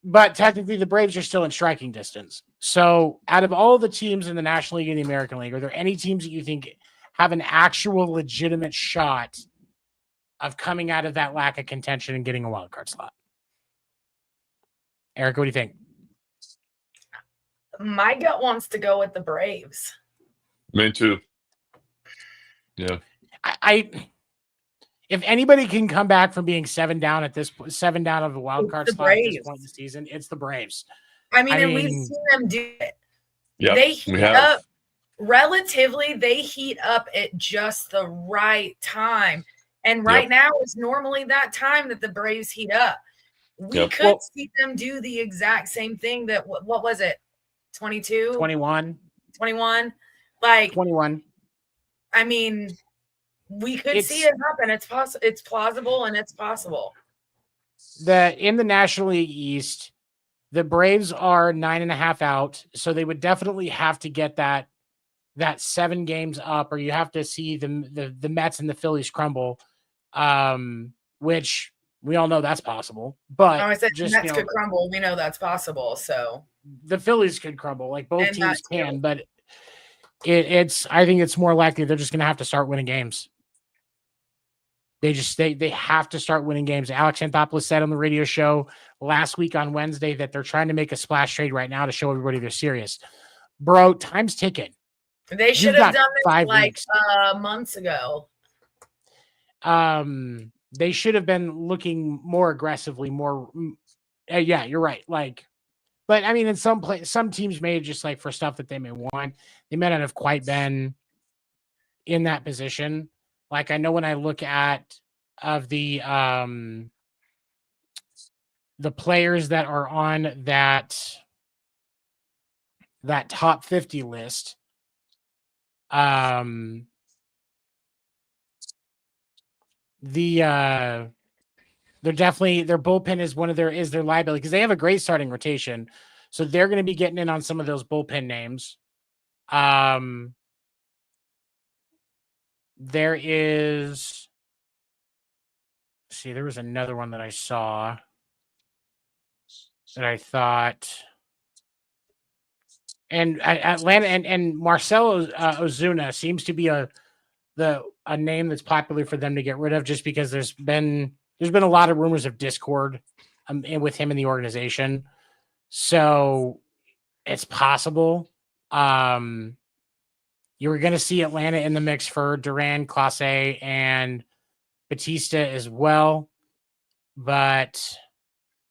But technically the Braves are still in striking distance. So out of all the teams in the National League and the American League, are there any teams that you think have an actual legitimate shot of coming out of that lack of contention and getting a wild card slot? Erika, what do you think? My gut wants to go with the Braves. Me too. Yeah. If anybody can come back from being 7 down of a wild card slot at this point in the season, it's the Braves. I mean, we've seen them do it. Yeah, they heat up relatively. They heat up at just the right time, and right now is normally that time that the Braves heat up. We could see them do the exact same thing. That what was it? 22, 21, like 21. I mean, we could see it happen. It's possible. It's plausible, and it's possible. In the National League East, the Braves are 9.5 out, so they would definitely have to get that 7 games up, or you have to see the Mets and the Phillies crumble, which we all know that's possible. But I said the Mets could crumble. We know that's possible. So the Phillies could crumble, like both teams can, but I think it's more likely they're just going to have to start winning games. They have to start winning games. Alex Anthopoulos said on the radio show last week on Wednesday that they're trying to make a splash trade right now to show everybody they're serious. Bro, time's ticking. They should have done this like months ago. They should have been looking more aggressively, yeah, you're right. But I mean, in some teams may just like for stuff that they may want, they may not have quite been in that position. Like I know when I look at the players that are on that top 50 list, their bullpen is their liability because they have a great starting rotation. So they're going to be getting in on some of those bullpen names. There was another one that I saw that I thought, and Atlanta and Marcelo Ozuna seems to be a name that's popular for them to get rid of, just because there's been a lot of rumors of discord with him in the organization. So it's possible. You were going to see Atlanta in the mix for Duran, Clase, and Batista as well. But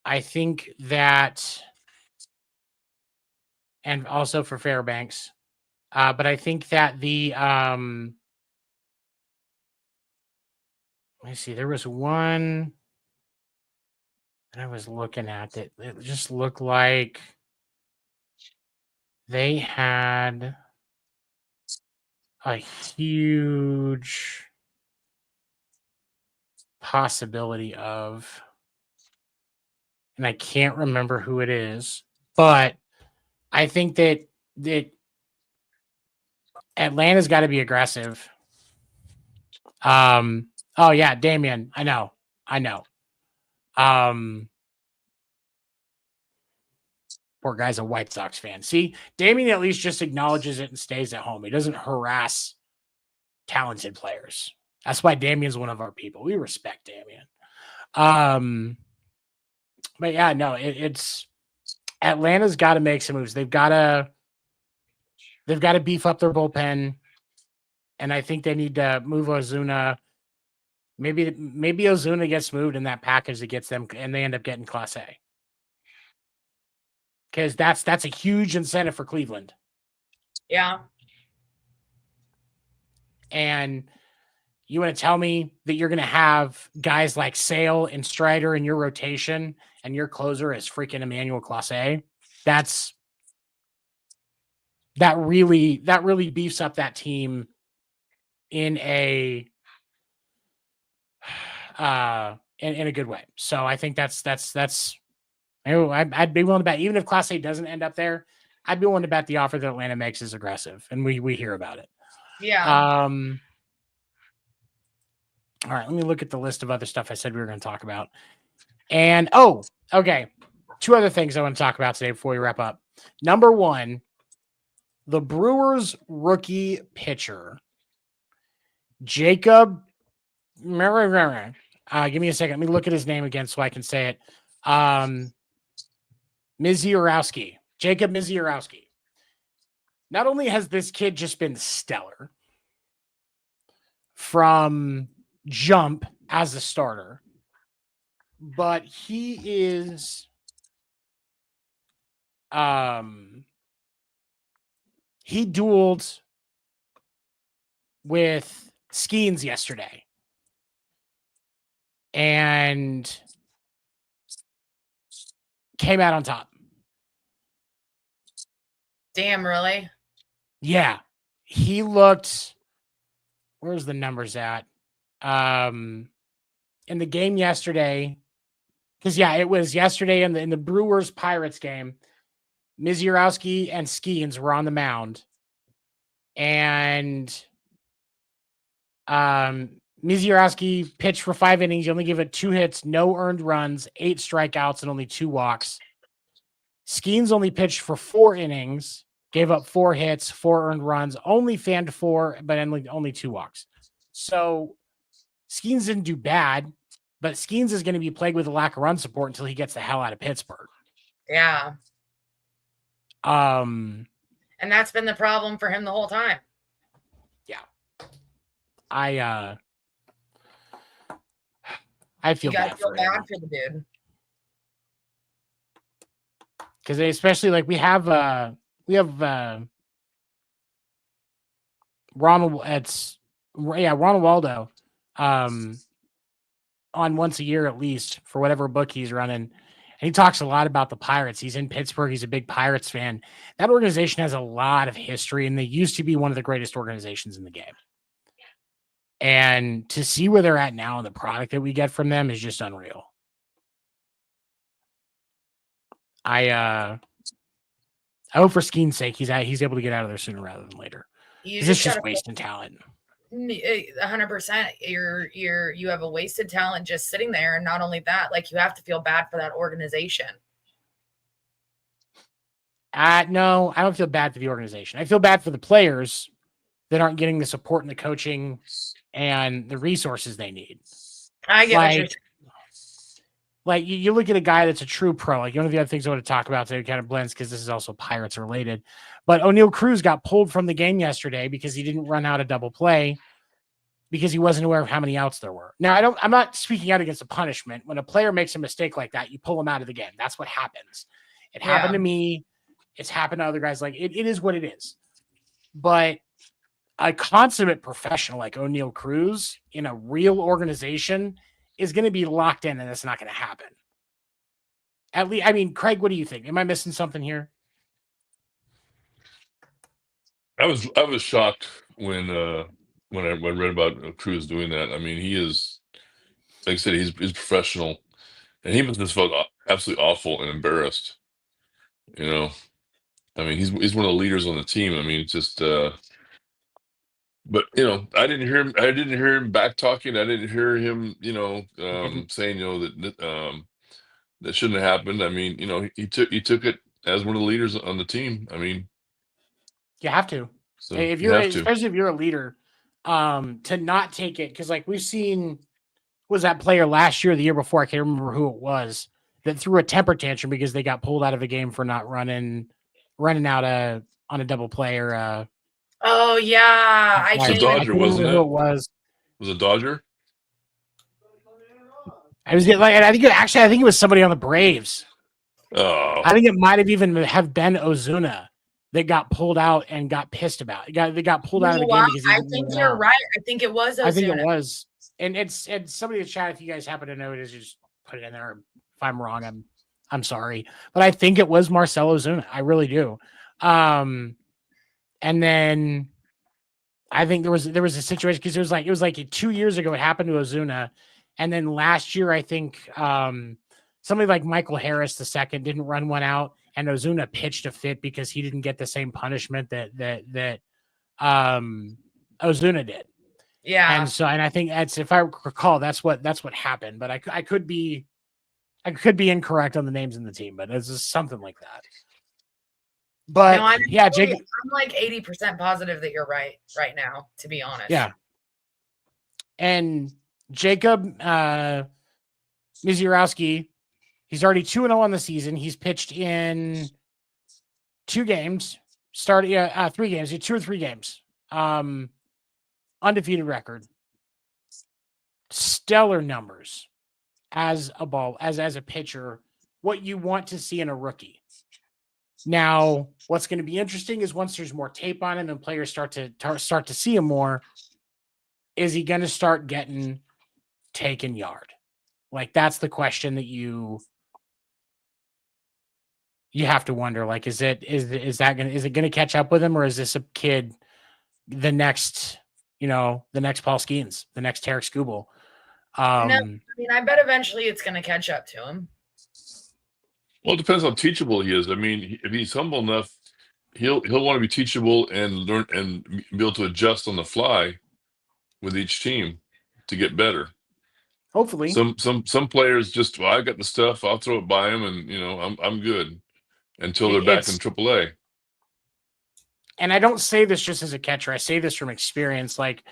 I think that, and also for Fairbanks. But I think that let me see, there was one that I was looking at that it just looked like they had a huge possibility of, and I can't remember who it is, but I think that Atlanta's got to be aggressive. Oh yeah, Damian. I know. Poor guy's a White Sox fan. See, Damian at least just acknowledges it and stays at home. He doesn't harass talented players. That's why Damian's one of our people. We respect Damian. But yeah, no, it's Atlanta's got to make some moves. They've got to beef up their bullpen, and I think they need to move Ozuna. Maybe Ozuna gets moved in that package that gets them, and they end up getting Class A. Because that's a huge incentive for Cleveland. Yeah. And you want to tell me that you're going to have guys like Sale and Strider in your rotation, and your closer is freaking Emmanuel Clase? That really beefs up that team in a in a good way. So I think that's I'd be willing to bet, even if Class A doesn't end up there, I'd be willing to bet the offer that Atlanta makes is aggressive, and we hear about it. Yeah. All right, let me look at the list of other stuff I said we were going to talk about. And okay, 2 other things I want to talk about today before we wrap up. Number 1, the Brewers rookie pitcher, Jacob. Give me a second. Let me look at his name again so I can say it. Mizurowski. Jacob Mizurowski. Not only has this kid just been stellar from jump as a starter, but he is he dueled with Skeens yesterday and came out on top. Damn, really? Yeah. He looked, where's the numbers at? In the game yesterday, because it was yesterday in the Brewers Pirates game. Mizurowski and Skeens were on the mound, and Mizurowski pitched for 5 innings. He only gave it 2 hits, no earned runs, 8 strikeouts, and only 2 walks. Skeens only pitched for 4 innings, gave up 4 hits, 4 earned runs, only fanned 4, but only 2 walks. So Skeens didn't do bad, but Skeens is going to be plagued with a lack of run support until he gets the hell out of Pittsburgh. Yeah. And that's been the problem for him the whole time. Yeah. I feel bad for the dude. Because especially like we have Ronald Waldo on once a year at least for whatever book he's running. And he talks a lot about the Pirates. He's in Pittsburgh. He's a big Pirates fan. That organization has a lot of history, and they used to be one of the greatest organizations in the game. And to see where they're at now and the product that we get from them is just unreal. I hope for Skeen's sake he's able to get out of there sooner rather than later. It's just wasting talent. 100%. You have a wasted talent just sitting there, and not only that, like you have to feel bad for that organization. No, I don't feel bad for the organization. I feel bad for the players that aren't getting the support and the coaching and the resources they need. I get what you're saying. Like you look at a guy that's a true pro. Like one of the other things I want to talk about today kind of blends because this is also Pirates related. But O'Neal Cruz got pulled from the game yesterday because he didn't run out a double play because he wasn't aware of how many outs there were. Now I'm not speaking out against a punishment. When a player makes a mistake like that, you pull him out of the game. That's what happens. It happened to me. It's happened to other guys. Like it is what it is. But a consummate professional like O'Neal Cruz in a real organization is going to be locked in, and it's not going to happen. At least, I mean, Craig, what do you think? Am I missing something here? I was shocked when I read about Cruz doing that. I mean, he is, like I said, he's professional, and he must have felt absolutely awful and embarrassed. You know, I mean, he's one of the leaders on the team. I mean, it's just. But I didn't hear him. I didn't hear him back talking. I didn't hear him, saying, that that shouldn't have happened. I mean, he took it as one of the leaders on the team. I mean, you have to. So if especially if you're a leader, to not take it, because like we've seen, was that player last year, or the year before? I can't remember who it was that threw a temper tantrum because they got pulled out of a game for not running out on a double play or. Oh yeah, it was a Dodger, wasn't it? Who it was a Dodger? I think it was somebody on the Braves. Oh, I think it might have even have been Ozuna that got pulled out and got pissed about it. They got pulled out of the game because I think you're right. I think it was Ozuna. I think it was, and somebody in the chat, if you guys happen to know it, is just put it in there. If I'm wrong, I'm sorry, but I think it was Marcell Ozuna. I really do. And then I think there was a situation because it was like 2 years ago it happened to Ozuna, and then last year I think somebody like Michael Harris II didn't run one out, and Ozuna pitched a fit because he didn't get the same punishment that Ozuna did. Yeah. And I think that's, if I recall, that's what happened. But I could be incorrect on the names in the team, but it's just something like that. But No, yeah, Jake, I'm like 80% positive that you're right now, to be honest. yeah. And Jacob Misiorowski, he's already 2-0 on the season. He's pitched in 2 games, 3 games, 2 or 3 games. Undefeated record. Stellar numbers as a pitcher, what you want to see in a rookie. Now, what's going to be interesting is once there's more tape on him and players start to see him more, is he going to start getting taken yard? Like, that's the question that you have to wonder. Like, is it going to catch up with him, or is this a kid, the next Paul Skeens, the next Tarek Skubal? No, I mean, I bet eventually it's going to catch up to him. Well, it depends how teachable he is. I mean, if he's humble enough, he'll want to be teachable and learn and be able to adjust on the fly with each team to get better. Hopefully, some players just, well, I got the stuff, I'll throw it by him, and I'm good until they're back in AAA. And I don't say this just as a catcher. I say this from experience. Like,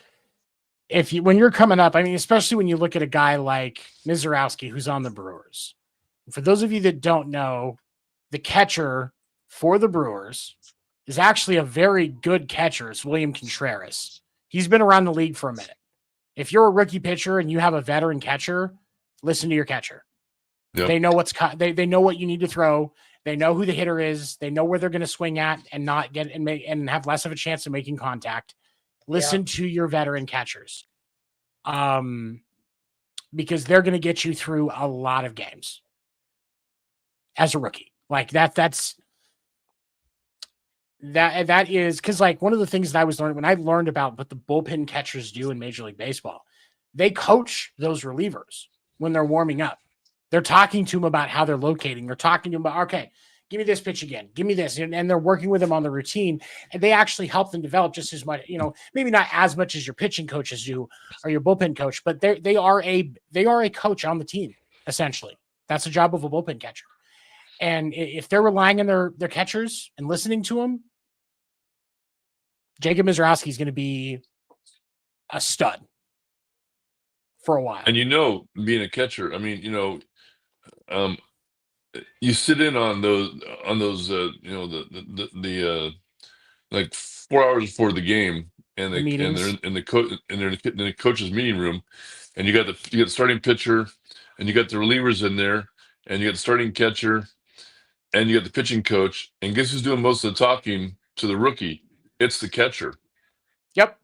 when you're coming up, I mean, especially when you look at a guy like Misiorowski, who's on the Brewers. For those of you that don't know, the catcher for the Brewers is actually a very good catcher. It's William Contreras. He's been around the league for a minute. If you're a rookie pitcher and you have a veteran catcher, listen to your catcher. Yep. They know they know what you need to throw. They know who the hitter is. They know where they're going to swing at and not get and have less of a chance of making contact. Listen to your veteran catchers. Because they're going to get you through a lot of games as a rookie. Like that is because, like, one of the things that I was learning when I learned about what the bullpen catchers do in Major League Baseball, they coach those relievers when they're warming up. They're talking to them about how they're locating. They're talking to them about, okay, give me this pitch again. Give me this. And they're working with them on the routine. And they actually help them develop just as much, maybe not as much as your pitching coaches do or your bullpen coach, but they are a coach on the team, essentially. That's the job of a bullpen catcher. And if they're relying on their catchers and listening to them, Jacob Misiorowski is going to be a stud for a while. And being a catcher, I mean, you sit in on those like 4 hours before the game, and they're in the coach's meeting room, and you got the starting pitcher, and you got the relievers in there, and you got the starting catcher, and you got the pitching coach, and guess who's doing most of the talking to the rookie? It's the catcher. Yep.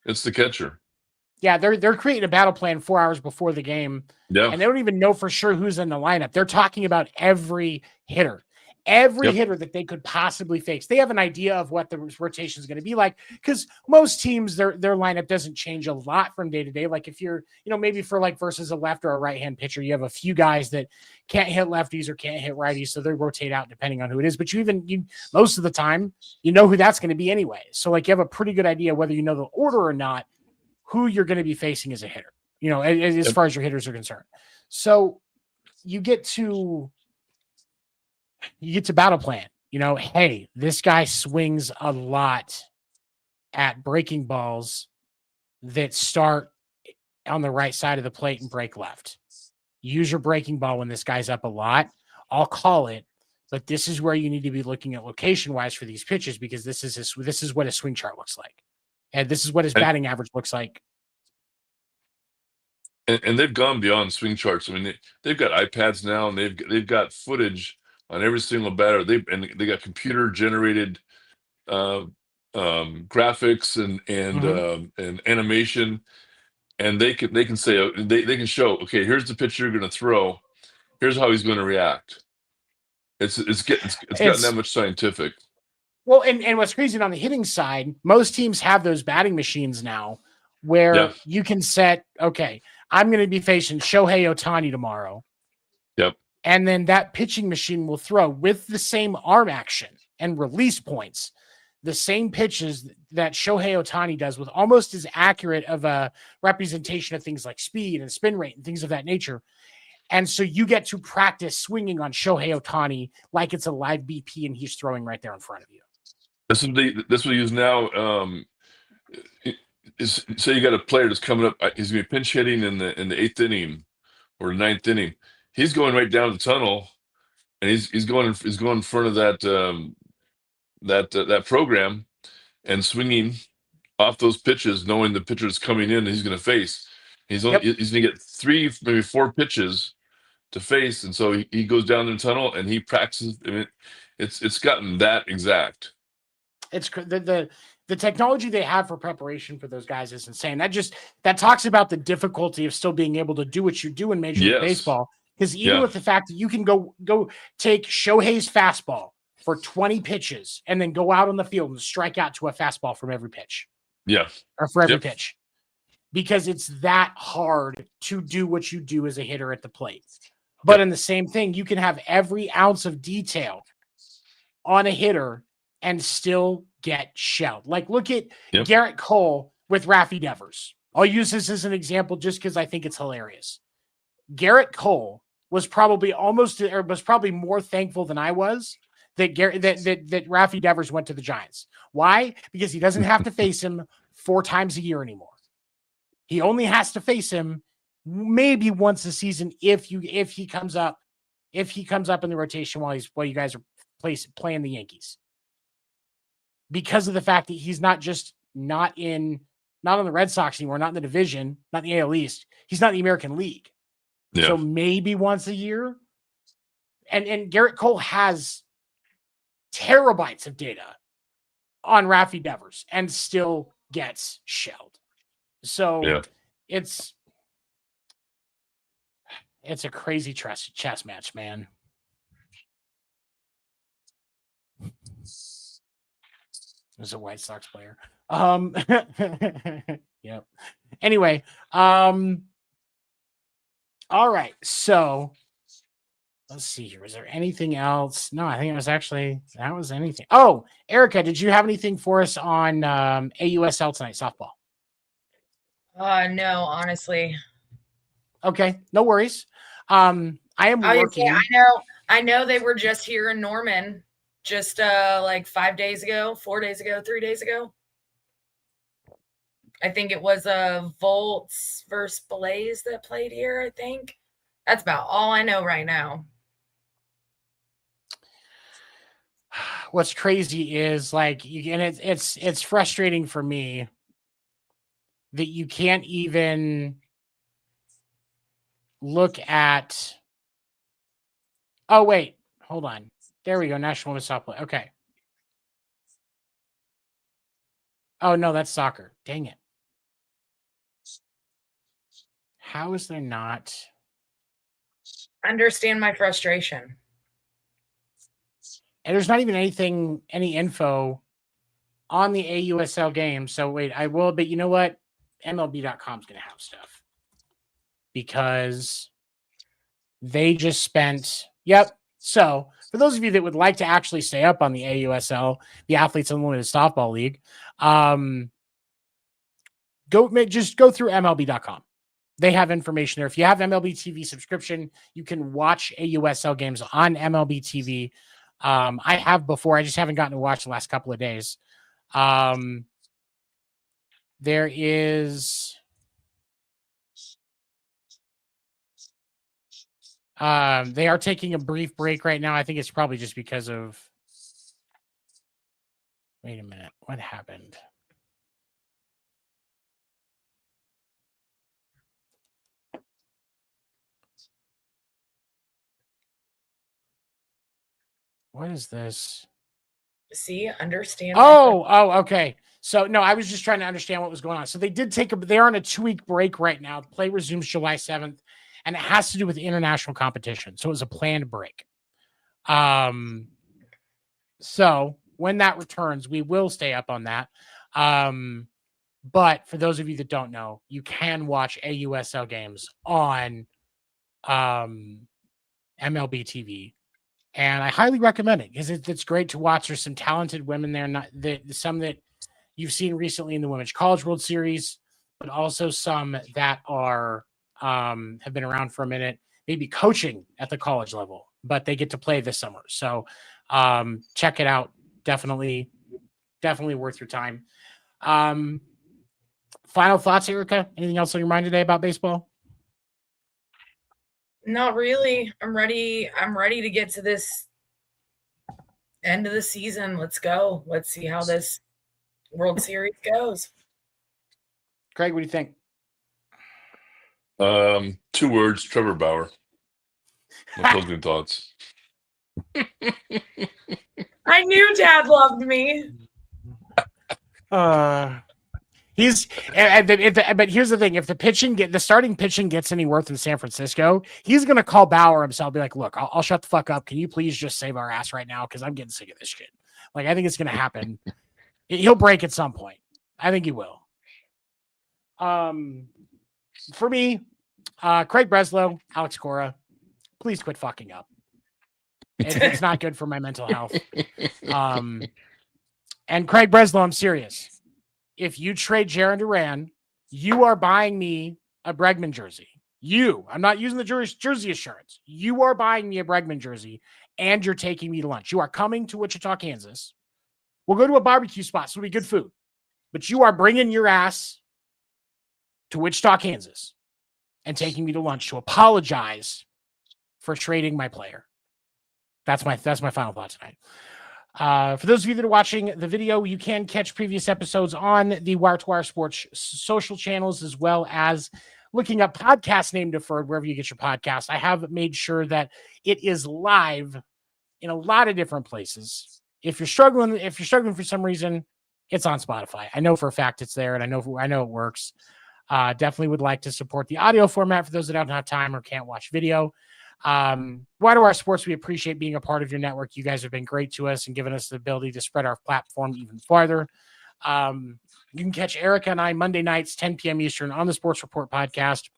It's the catcher. Yeah, they're creating a battle plan 4 hours before the game. Yeah. And they don't even know for sure who's in the lineup. They're talking about every hitter. Every hitter that they could possibly face. They have an idea of what the rotation is going to be like, because most teams, their lineup doesn't change a lot from day to day. Like if you're, maybe for like versus a left or a right-hand pitcher, you have a few guys that can't hit lefties or can't hit righties, so they rotate out depending on who it is. But you most of the time, you know who that's going to be anyway. So like you have a pretty good idea whether you know the order or not, who you're going to be facing as a hitter, as far as your hitters are concerned. So you get to battle plan, hey, this guy swings a lot at breaking balls that start on the right side of the plate and break left. Use your breaking ball when this guy's up a lot. I'll call it, but this is where you need to be looking at location wise for these pitches, because this is what a swing chart looks like. And this is what his batting average looks like. And they've gone beyond swing charts. I mean, they've got iPads now, and they've got footage on every single batter. They got computer generated graphics and animation, and they can say they can show, okay, here's the pitcher you're going to throw, here's how he's going to react. It's gotten that much scientific. Well, and what's crazy on the hitting side, most teams have those batting machines now where you can set, okay, I'm going to be facing Shohei Ohtani tomorrow. Yep. And then that pitching machine will throw with the same arm action and release points, the same pitches that Shohei Ohtani does with almost as accurate of a representation of things like speed and spin rate and things of that nature. And so you get to practice swinging on Shohei Ohtani like it's a live BP and he's throwing right there in front of you. This what we use now. Say you got a player that's coming up. He's going to be pinch hitting in the 8th inning or 9th inning. He's going right down the tunnel, and he's going in front of that that program and swinging off those pitches, knowing the pitcher is coming in and he's going to face. He's going to get 3, maybe 4 pitches to face, and so he goes down the tunnel and he practices. I mean, it's gotten that exact. It's the technology they have for preparation for those guys is insane. That talks about the difficulty of still being able to do what you do in Major League Baseball. Because even with the fact that you can go take Shohei's fastball for 20 pitches and then go out on the field and strike out to a fastball from every pitch. Yeah. Or for every pitch. Because it's that hard to do what you do as a hitter at the plate. But in the same thing, you can have every ounce of detail on a hitter and still get shelled. Like, look at Garrett Cole with Rafi Devers. I'll use this as an example just because I think it's hilarious. Garrett Cole was probably more thankful than I was that that Rafi Devers went to the Giants. Why? Because he doesn't have to face him 4 times a year anymore. He only has to face him maybe once a season if he comes up in the rotation while you guys are playing the Yankees. Because of the fact that he's not on the Red Sox anymore, not in the division, not in the AL East. He's not in the American League. Yeah. So maybe once a year. And Garrett Cole has terabytes of data on Rafi Devers and still gets shelled. So it's a crazy chess match, man. There's a White Sox player. Yep. Anyway, all right. So let's see here. Is there anything else? No, I think that was anything. Oh, Erika, did you have anything for us on AUSL tonight, softball? No, honestly. Okay, no worries. I am working. I know they were just here in Norman just like 5 days ago, 4 days ago, 3 days ago. I think it was Volts versus Blaze that played here, I think. That's about all I know right now. What's crazy is it's frustrating for me that you can't even look at. Oh, wait, hold on. There we go. National Women's Softball. Okay. Oh, no, that's soccer. Dang it. How is there not? Understand my frustration. And there's not even any info on the AUSL game. So wait, I will, but you know what? MLB.com is going to have stuff because they just spent. Yep. So for those of you that would like to actually stay up on the AUSL, the Athletes Unlimited Softball League, just go through MLB.com. They have information there. If you have MLB TV subscription, you can watch AUSL games on MLB TV. I have before. I just haven't gotten to watch the last couple of days. There is they are taking a brief break right now. I think it's probably just because of wait a minute. What happened? What is this? See, understand. Oh, okay. So no, I was just trying to understand what was going on. So they're on a 2-week break right now. Play resumes July 7th, and it has to do with international competition. So it was a planned break. So when that returns, we will stay up on that. But for those of you that don't know, you can watch AUSL games on MLB TV. And I highly recommend it because it's great to watch. There's some talented women there, some that you've seen recently in the Women's College World Series, but also some that are have been around for a minute, maybe coaching at the college level, but they get to play this summer. So check it out. Definitely worth your time. Final thoughts, Erika? Anything else on your mind today about baseball? Not really. I'm ready to get to this end of the season. Let's go. Let's see how this World Series goes. Craig, what do you think? 2 words, Trevor Bauer. My closing thoughts. I knew Dad loved me. But here's the thing: if the starting pitching gets any worse in San Francisco, he's gonna call Bauer himself, be like, "Look, I'll shut the fuck up. Can you please just save our ass right now? Because I'm getting sick of this shit." Like, I think it's gonna happen. He'll break at some point. I think he will. For me, Craig Breslow, Alex Cora, please quit fucking up. It's not good for my mental health. And Craig Breslow, I'm serious. If you trade Jaron Duran, you are buying me a Bregman jersey. I'm not using the jersey assurance. You are buying me a Bregman jersey, and you're taking me to lunch. You are coming to Wichita, Kansas. We'll go to a barbecue spot, so it'll be good food. But you are bringing your ass to Wichita, Kansas, and taking me to lunch to apologize for trading my player. That's my final thought tonight. For those of you that are watching the video, you can catch previous episodes on the Wire2Wire Sports social channels, as well as looking up podcast name Deferred wherever you get your podcast. I have made sure that it is live in a lot of different places. If you're struggling for some reason, it's on Spotify. I know for a fact it's there, and I know it works. Definitely would like to support the audio format for those that don't have time or can't watch video. Wire2Wire Sports, we appreciate being a part of your network. You guys have been great to us and given us the ability to spread our platform even farther. You can catch Erika and I Monday nights, 10 p.m. Eastern on the Sports Report podcast.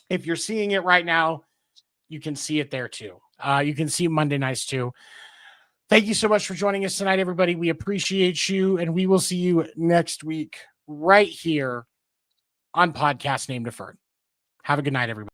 If you're seeing it right now, you can see it there too. You can see Monday nights too. Thank you so much for joining us tonight, everybody. We appreciate you, and we will see you next week right here on podcast name Deferred. Have a good night, everybody.